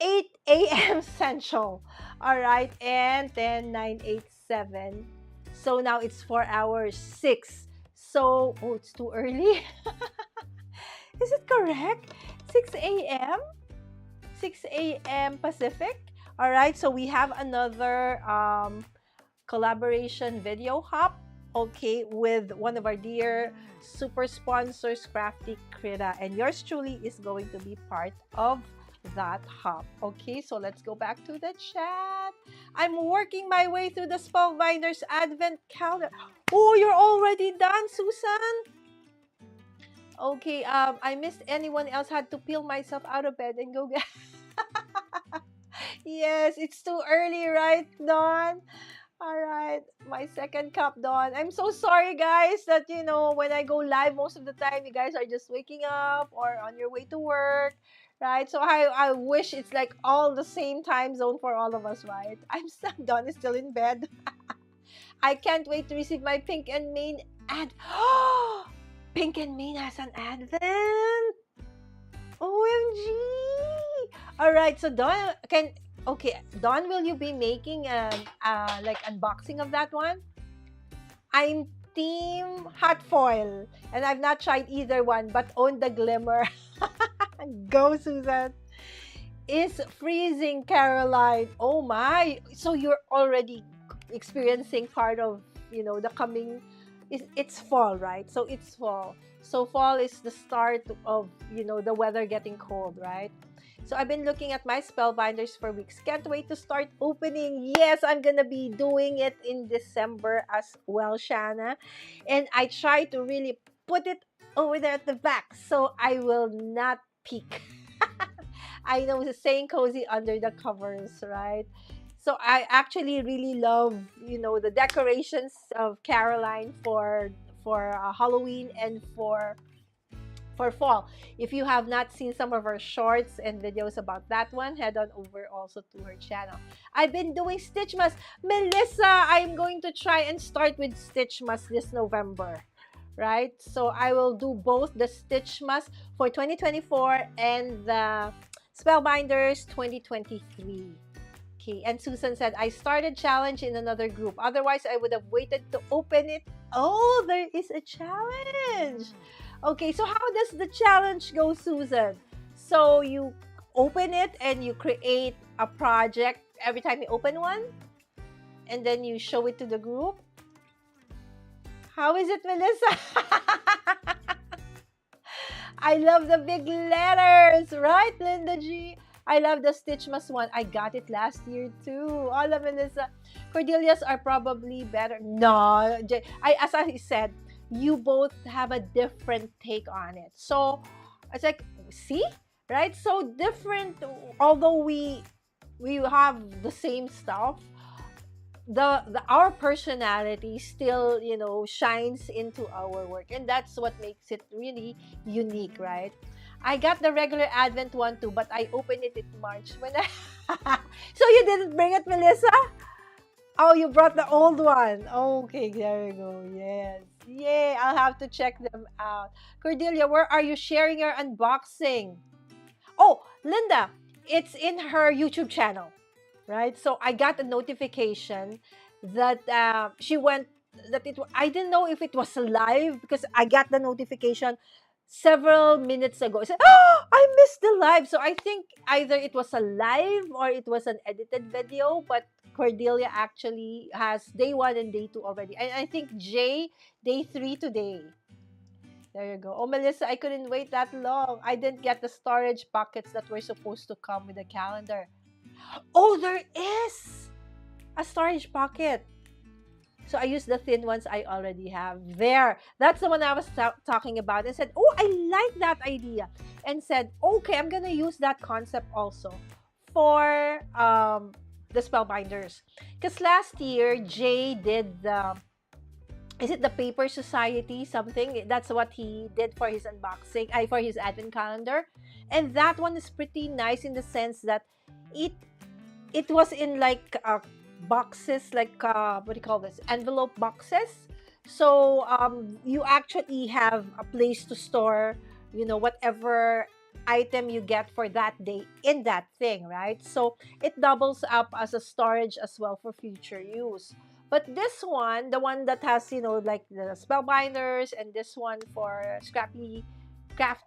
8 a.m. Central. All right, and then 987. So now it's 4 hours, 6. So, oh, it's too early. Is it correct? 6 a.m.? 6 a.m. Pacific? All right, so we have another collaboration video hop, okay, with one of our dear super sponsors, Crafty Critta, and yours truly is going to be part of that hop. Okay, so let's go back to the chat. I'm working my way through the Spellbinders Advent Calendar. Oh, you're already done, Susan? Okay, I missed anyone else had to peel myself out of bed and go get... Yes, it's too early, right, Dawn? All right, my second cup, Dawn. I'm so sorry, guys, that, when I go live, most of the time, you guys are just waking up or on your way to work, right? So I wish it's like all the same time zone for all of us, right? Dawn is still in bed. I can't wait to receive my Pink and Main ad. Pink and Main has an advent. OMG! All right, so Dawn Dawn, will you be making like unboxing of that one? I'm team hot foil, and I've not tried either one, but own the glimmer. Go, Susan. Is freezing, Caroline. Oh my! So you're already experiencing part of the coming. It's fall, right? So it's fall. So fall is the start of the weather getting cold, right? So I've been looking at my spellbinders for weeks. Can't wait to start opening. Yes, I'm gonna be doing it in December as well, Shanna. And I try to really put it over there at the back so I will not peek. I know the saying cozy under the covers, right? So I actually really love, the decorations of Caroline for Halloween and for fall. If you have not seen some of her shorts and videos about that one, head on over also to her channel. I've been doing Stitchmas. Melissa, I'm going to try and start with Stitchmas this November, right? So I will do both the Stitchmas for 2024 and the Spellbinders 2023. Okay, and Susan said, I started challenge in another group. Otherwise, I would have waited to open it. Oh, there is a challenge. Okay, so how does the challenge go, Susan? So you open it and you create a project every time you open one? And then you show it to the group? How is it, Melissa? I love the big letters, right, Linda G? I love the Stitchmas one. I got it last year too. Hola, Melissa. Cordelias are probably better. No, as I said, you both have a different take on it. So it's like, see, right? So different, although we have the same stuff, our personality still shines into our work, and that's what makes it really unique, right? I got the regular Advent one too, but I opened it in March when so you didn't bring it, Melissa? Oh, you brought the old one. Okay, there you go. Yes. Yay, I'll have to check them out. Cordelia, where are you sharing your unboxing? Oh, Linda, it's in her YouTube channel, right? So I got a notification that I didn't know if it was live because I got the notification several minutes ago. I said, oh, I missed the live. So I think either it was a live or it was an edited video, but Cordelia actually has day 1 and day 2 already. And I think Jay, day 3 today. There you go. Oh, Melissa, I couldn't wait that long. I didn't get the storage pockets that were supposed to come with the calendar. Oh, there is a storage pocket. So I use the thin ones I already have. There. That's the one I was talking about. And said, oh, I like that idea. And said, okay, I'm going to use that concept also for the spellbinders. Because last year, Jay did the, is it the Paper Society something? That's what he did for his unboxing, for his advent calendar. And that one is pretty nice in the sense that it it was in like boxes, like what do you call this? Envelope boxes. So you actually have a place to store, whatever item you get for that day in that thing, right? So it doubles up as a storage as well for future use. But this one, the one that has, like the spellbinders, and this one for Scrappy Craft,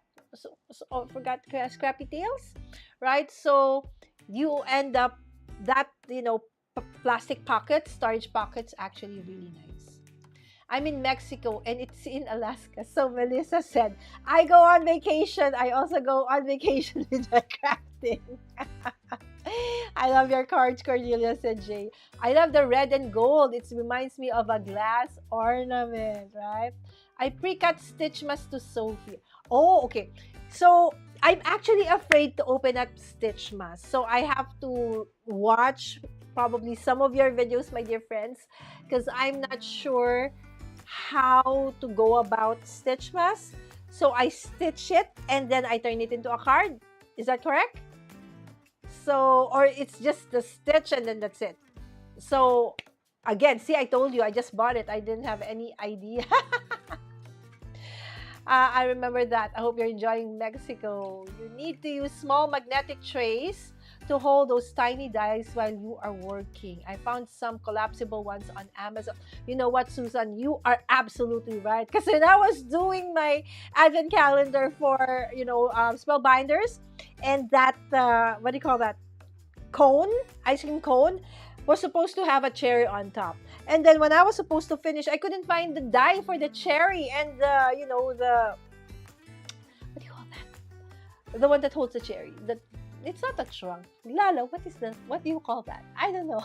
oh, forgot Scrappy Tales, right? So you end up that, plastic pockets, storage pockets, actually really nice. I'm in Mexico and it's in Alaska. So Melissa said, I go on vacation. I also go on vacation with the crafting. I love your cards, Cordelia, said Jay. I love the red and gold. It reminds me of a glass ornament, right? I pre-cut stitch mask to sew here. Oh, okay. So I'm actually afraid to open up stitch mask. So I have to watch probably some of your videos, my dear friends, because I'm not sure how to go about stitch mask. So I stitch it and then I turn it into a card. Is that correct? So, or it's just the stitch and then that's it. So again, see, I told you, I just bought it. I didn't have any idea. I remember that. I hope you're enjoying Mexico. You need to use small magnetic trays to hold those tiny dies while you are working. I found some collapsible ones on Amazon. You know what, Susan? You are absolutely right. Because when I was doing my advent calendar for, spellbinders, and that, what do you call that? Cone, ice cream cone, was supposed to have a cherry on top. And then when I was supposed to finish, I couldn't find the die for the cherry and the what do you call that? The one that holds the cherry. It's not a trunk. Lala, what do you call that? I don't know.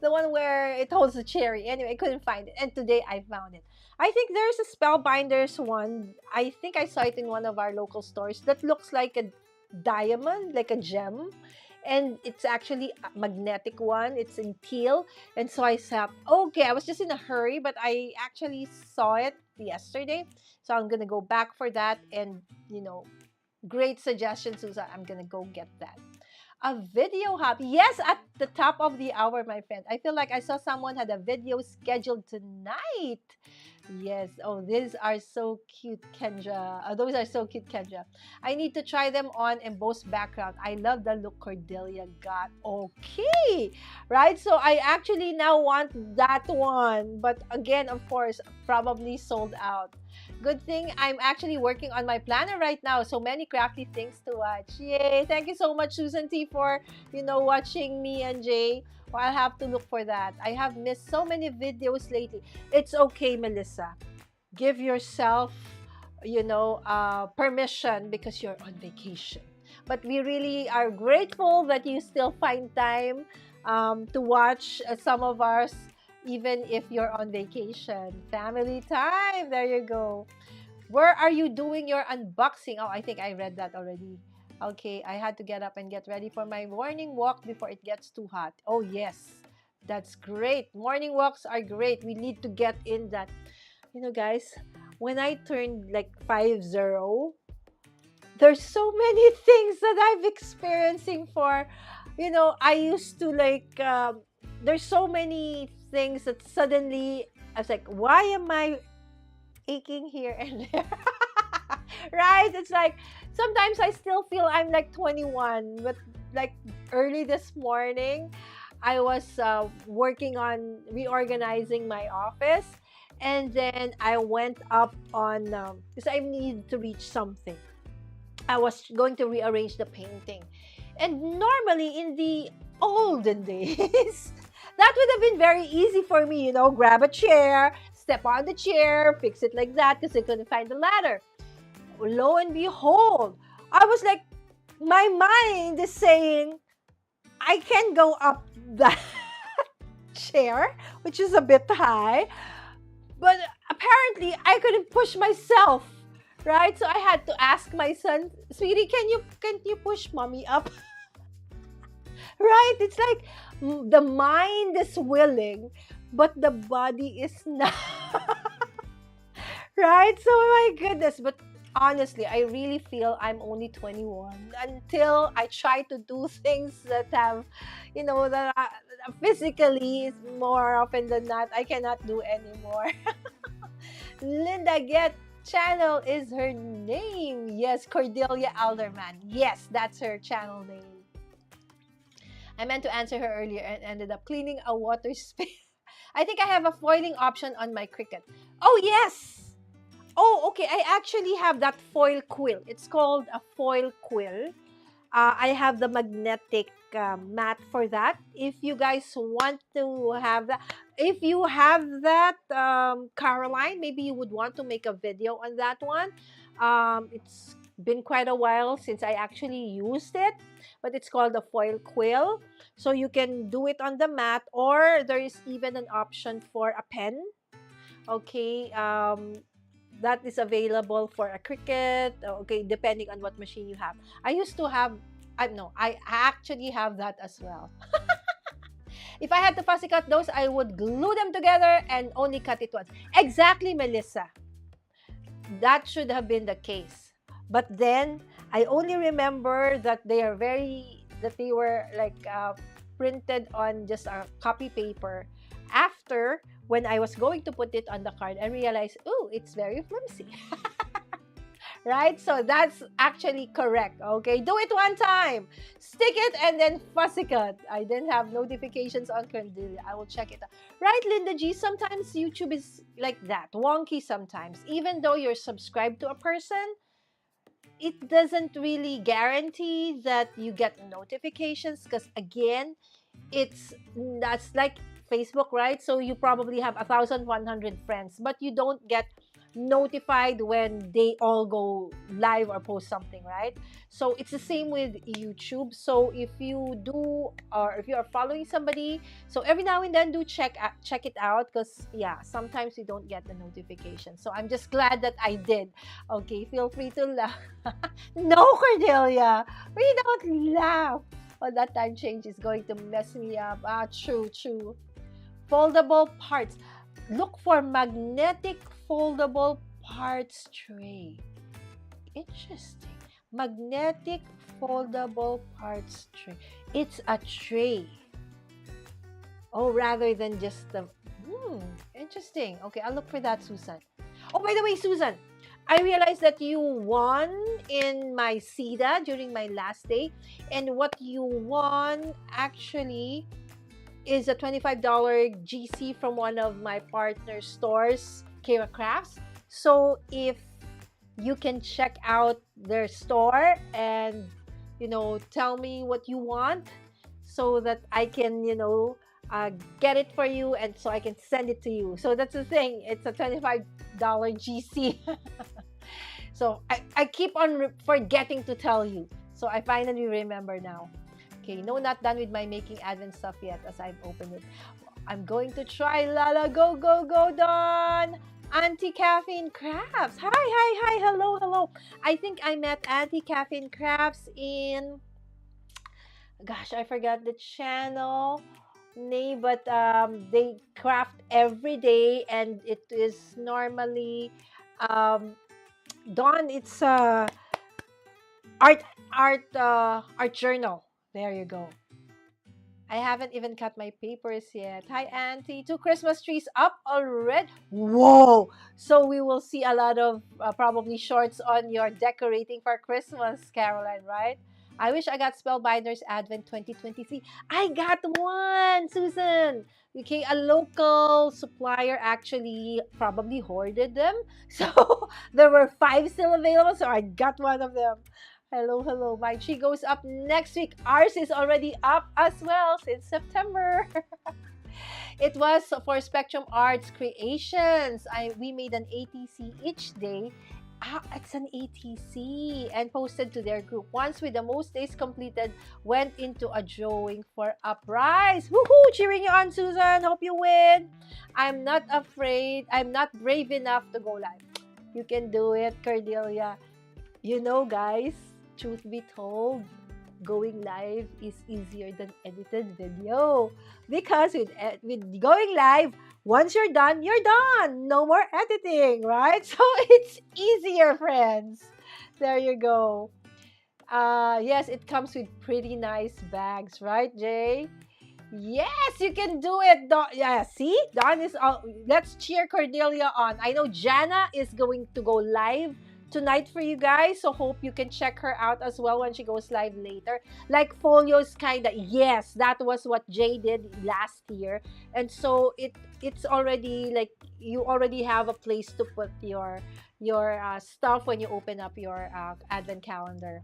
The one where it holds the cherry. Anyway, I couldn't find it. And today I found it. I think there's a Spellbinders one. I think I saw it in one of our local stores that looks like a diamond, like a gem. And it's actually a magnetic one. It's in teal. And so I said, okay, I was just in a hurry, but I actually saw it yesterday. So I'm going to go back for that. And, great suggestion, Susan. I'm going to go get that. A video hub. Yes, at the top of the hour, my friend. I feel like I saw someone had a video scheduled tonight. Yes. Oh, these are so cute, Kendra. Those are so cute, Kendra. I need to try them on embossed background. I love the look Cordelia got. Okay. Right? So I actually now want that one. But again, of course, probably sold out. Good thing I'm actually working on my planner right now. So many crafty things to watch. Yay. Thank you so much, Susan T, for, watching me and Jay. Well, I'll have to look for that. I have missed so many videos lately. It's okay, Melissa. Give yourself, permission because you're on vacation. But we really are grateful that you still find time to watch some of ours, even if you're on vacation. Family time. There you go. Where are you doing your unboxing? Oh, I think I read that already. Okay, I had to get up and get ready for my morning walk before it gets too hot. Oh, yes. That's great. Morning walks are great. We need to get in that. Guys, when I turned like 50, there's so many things that I'm experiencing for, I used to there's so many things that suddenly I was like, why am I aching here and there? Right? It's like, sometimes I still feel I'm like 21, but like early this morning, I was working on reorganizing my office. And then I went up on, because I needed to reach something. I was going to rearrange the painting. And normally in the olden days, that would have been very easy for me, grab a chair, step on the chair, fix it like that because I couldn't find the ladder. Lo and behold, I was like, my mind is saying, I can go up that chair, which is a bit high, but apparently I couldn't push myself, right? So I had to ask my son, sweetie, can you push mommy up? Right? It's like the mind is willing, but the body is not. Right? So, my goodness. But honestly, I really feel I'm only 21 until I try to do things that have, that physically, more often than not, I cannot do anymore. Linda Get channel is her name. Yes, Cordelia Alderman. Yes, that's her channel name. I meant to answer her earlier and ended up cleaning a water space. I think I have a foiling option on my Cricut. Oh, yes. Oh, okay. I actually have that foil quill. It's called a foil quill. I have the magnetic mat for that. If you guys want to have that, if you have that, Caroline, maybe you would want to make a video on that one. It's been quite a while since I actually used it, but it's called a foil quill. So you can do it on the mat, or there is even an option for a pen. Okay, that is available for a Cricut. Okay, depending on what machine you have. I used to have, I no, I actually have that as well. If I had to fussy cut those, I would glue them together and only cut it once. Exactly, Melissa. That should have been the case. But then I only remember that they were like printed on just a copy paper. After, when I was going to put it on the card, I realized, oh, it's very flimsy. Right? So that's actually correct. Okay, do it one time. Stick it and then fussy cut. I didn't have notifications on Cordelia. I will check it out. Right, Linda G? Sometimes YouTube is like that, wonky sometimes. Even though you're subscribed to a person, it doesn't really guarantee that you get notifications because, again, that's like Facebook, right? So you probably have 1,100 friends, but you don't get notified when they all go live or post something, right? So it's the same with YouTube. So if you do, or if you are following somebody, so every now and then do check it out, because yeah, sometimes you don't get the notification. So I'm just glad that I did. Okay, feel free to laugh. No, Cordelia, we don't laugh. Oh, that time change is going to mess me up. True. Foldable parts. Look for magnetic foldable parts tray. Interesting. Magnetic foldable parts tray. It's a tray. Oh, rather than just the... interesting. Okay, I'll look for that, Susan. Oh, by the way, Susan, I realized that you won in my SIDA during my last day. And what you won actually is a $25 GC from one of my partner stores, Kira Crafts. So if you can check out their store and, tell me what you want so that I can, get it for you, and so I can send it to you. So that's the thing. It's a $25 GC. So I keep on forgetting to tell you. So I finally remember now. Okay, no, not done with my making advent stuff yet as I've opened it. I'm going to try Lala. Go, Dawn. Auntie Caffeine Crafts. Hi. Hello. I think I met Auntie Caffeine Crafts in... Gosh, I forgot the channel name, but they craft every day, and it is normally... Dawn, it's art journal. There you go. I haven't even cut my papers yet. Hi, Auntie. 2 Christmas trees up already. Whoa! So we will see a lot of probably shorts on your decorating for Christmas, Caroline, right? I wish I got Spellbinders Advent 2023. I got one, Susan. Okay, a local supplier actually probably hoarded them. So there were 5 still available, so I got one of them. Hello. My tree goes up next week. Ours is already up as well since September. It was for Spectrum Arts Creations. We made an ATC each day. It's an ATC, and posted to their group. Once with the most days completed, went into a drawing for a prize. Woohoo! Cheering you on, Susan. Hope you win. I'm not afraid. I'm not brave enough to go live. You can do it, Cordelia. Guys, truth be told, going live is easier than edited video. Because with going live, once you're done. No more editing, right? So it's easier, friends. There you go. Yes, it comes with pretty nice bags, right, Jay? Yes, you can do it. Yeah, see? Don is all. Let's cheer Cordelia on. I know Jana is going to go live tonight for you guys, so hope you can check her out as well when she goes live later. Like Folio's kinda, yes, that was what Jay did last year, and so it's already like you already have a place to put your stuff when you open up your advent calendar.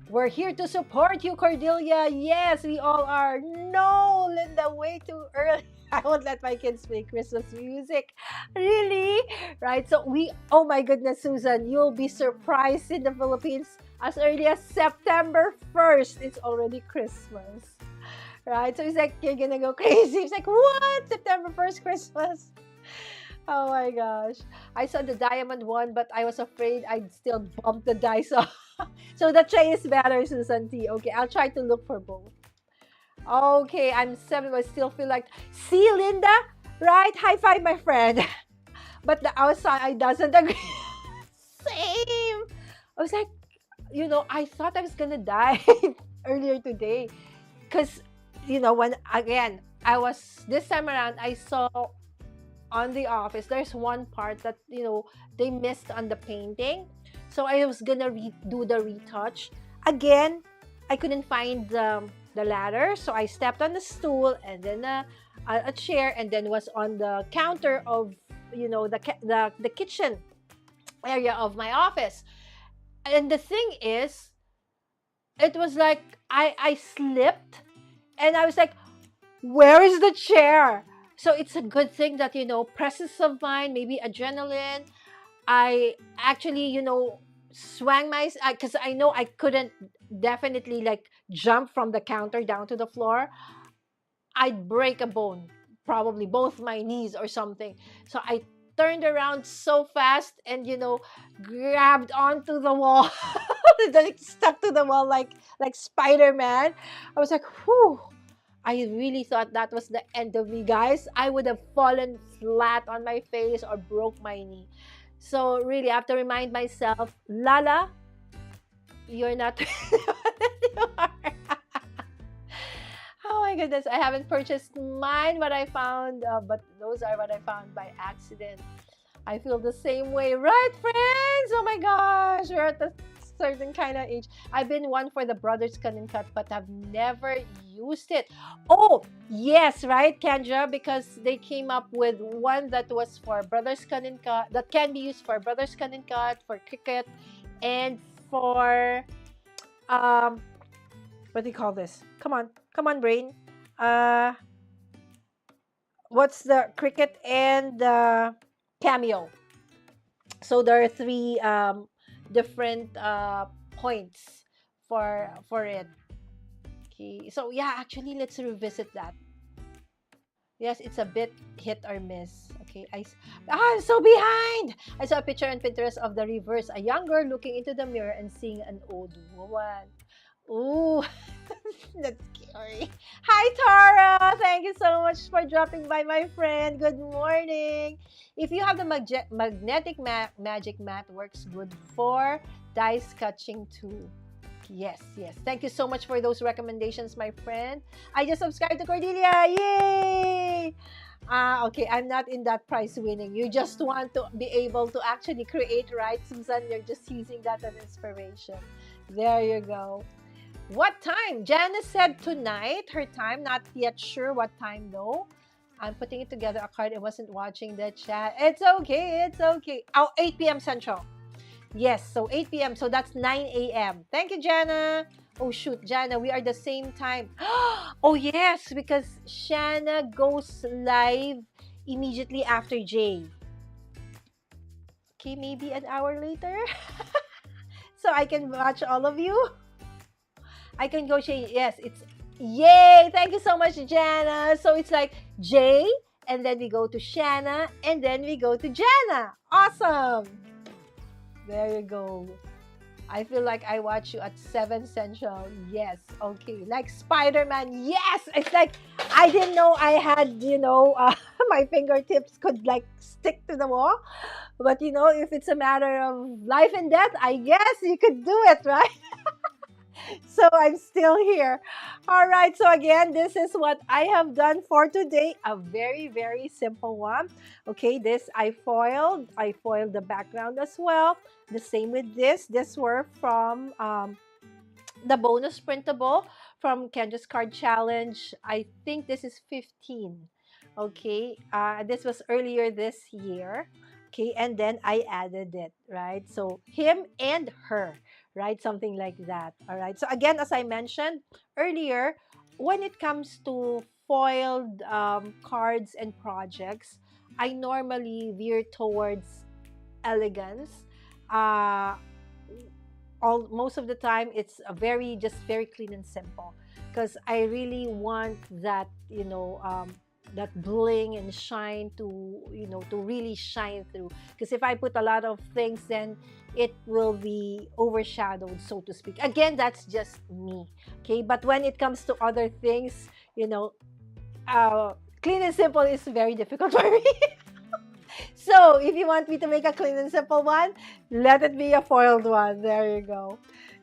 We're here to support you, Cordelia. Yes, we all are. No, Linda, way too early. I won't let my kids play Christmas music. Really? Right? So oh my goodness, Susan, you'll be surprised in the Philippines as early as September 1st. It's already Christmas. Right? So it's like, you're gonna go crazy. It's like, what? September 1st, Christmas? Oh my gosh. I saw the diamond one, but I was afraid I'd still bump the dice off. So the tray is better, Susan T. Okay, I'll try to look for both. Okay, I'm 7, but still feel like, see, Linda? Right? High five, my friend. But the outside doesn't agree. Same. I was like, I thought I was gonna die earlier today. Because, when, again, this time around, I saw on the office, there's one part that, they missed on the painting. So I was gonna do the retouch. Again, I couldn't find the ladder. So I stepped on the stool and then a chair, and then was on the counter of, the kitchen area of my office. And the thing is, it was like I slipped and I was like, where is the chair? So it's a good thing that, presence of mind, maybe adrenaline. I actually, swang because I know I couldn't definitely like jump from the counter down to the floor. I'd break a bone, probably both my knees or something. So I turned around so fast and, grabbed onto the wall, like stuck to the wall like Spider-Man. I was like, whew. I really thought that was the end of me, guys. I would have fallen flat on my face or broke my knee. So really, I have to remind myself, Lala, you're not what you are. Oh my goodness, I haven't purchased mine, what I found, but those are what I found by accident. I feel the same way, right, friends? Oh my gosh, we're at a certain kind of age. I've been one for the Brothers Cut and Cut, but I've never used it. Oh, yes, right, Kendra, because they came up with one that was for Brothers Cut and Cut, that can be used for Brothers Cut and Cut, for Cricut, and for, what do you call this? Come on, brain. What's the Cricut and the Cameo? So there are 3 different points for it. Okay, so yeah, actually, let's revisit that. Yes, it's a bit hit or miss. Okay, I'm so behind. I saw a picture on Pinterest of the reverse, a young girl looking into the mirror and seeing an old woman. Ooh, that's scary. Hi, Tara. Thank you so much for dropping by, my friend. Good morning. If you have the magnetic magic mat, works good for dice catching too. Yes. Thank you so much for those recommendations, my friend. I just subscribed to Cordelia. Yay! Okay, I'm not in that prize winning. You just want to be able to actually create, right, Susan? You're just using that as inspiration. There you go. What time? Janice said tonight, her time. Not yet sure what time though. I'm putting it together a card. I wasn't watching the chat. It's okay. Oh, 8 p.m. Central. Yes, so 8 p.m. So that's 9 a.m. Thank you, Jana. Oh, shoot, Jana, we are the same time. Oh, yes, because Shanna goes live immediately after Jay. Okay, maybe an hour later. So I can watch all of you. I can go, Jay. Yes, it's yay. Thank you so much, Jana. So it's like Jay, and then we go to Shanna, and then we go to Jana. Awesome. There you go. I feel like I watch you at 7 Central. Yes. Okay. Like Spider-Man. Yes. It's like I didn't know I had, my fingertips could like stick to the wall. But if it's a matter of life and death, I guess you could do it, right? So I'm still here. All right. So again, this is what I have done for today. A very, very simple one. Okay. This I foiled. I foiled the background as well. The same with this. This were from the bonus printable from Kendra's Card Challenge. I think this is 15. Okay. This was earlier this year. Okay. And then I added it, right? So him and her, right? Something like that. All right. So again, as I mentioned earlier, when it comes to foiled cards and projects, I normally veer towards elegance. Uh, most of the time it's a very just very clean and simple because I really want that that bling and shine to to really shine through, because if I put a lot of things, then it will be overshadowed, so to speak. Again, that's just me. Okay, but when it comes to other things, uh clean and simple is very difficult for me. So if you want me to make a clean and simple one, let it be a foiled one. There you go.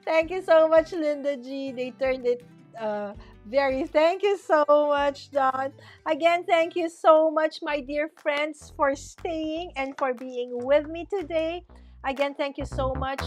Thank you so much, Linda G. They turned it very. Thank you so much, Don. Again, thank you so much, my dear friends, for staying and for being with me today. Again, thank you so much.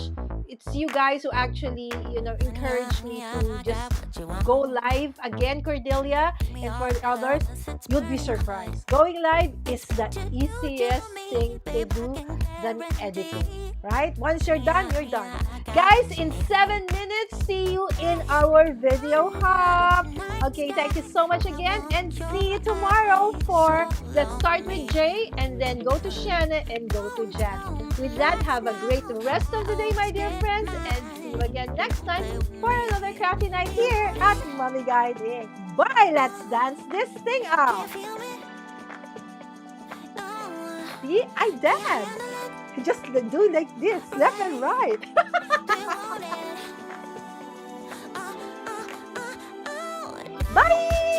It's you guys who actually, encourage me to just go live. Again, Cordelia, and for the others, you'd be surprised. Going live is the easiest thing to do than editing, right? Once you're done, you're done. Guys, in 7 minutes, see you in our video hub. Okay, thank you so much again, and see you tomorrow for Let's Start with Jay, and then go to Shanna and go to Jan. With that, have a great rest of the day, my dear friends, and see you again next time for another Crafty Night here at Mommy Guide Inc. Bye! Let's dance this thing out! See, I dance! Just do like this, left and right. Bye!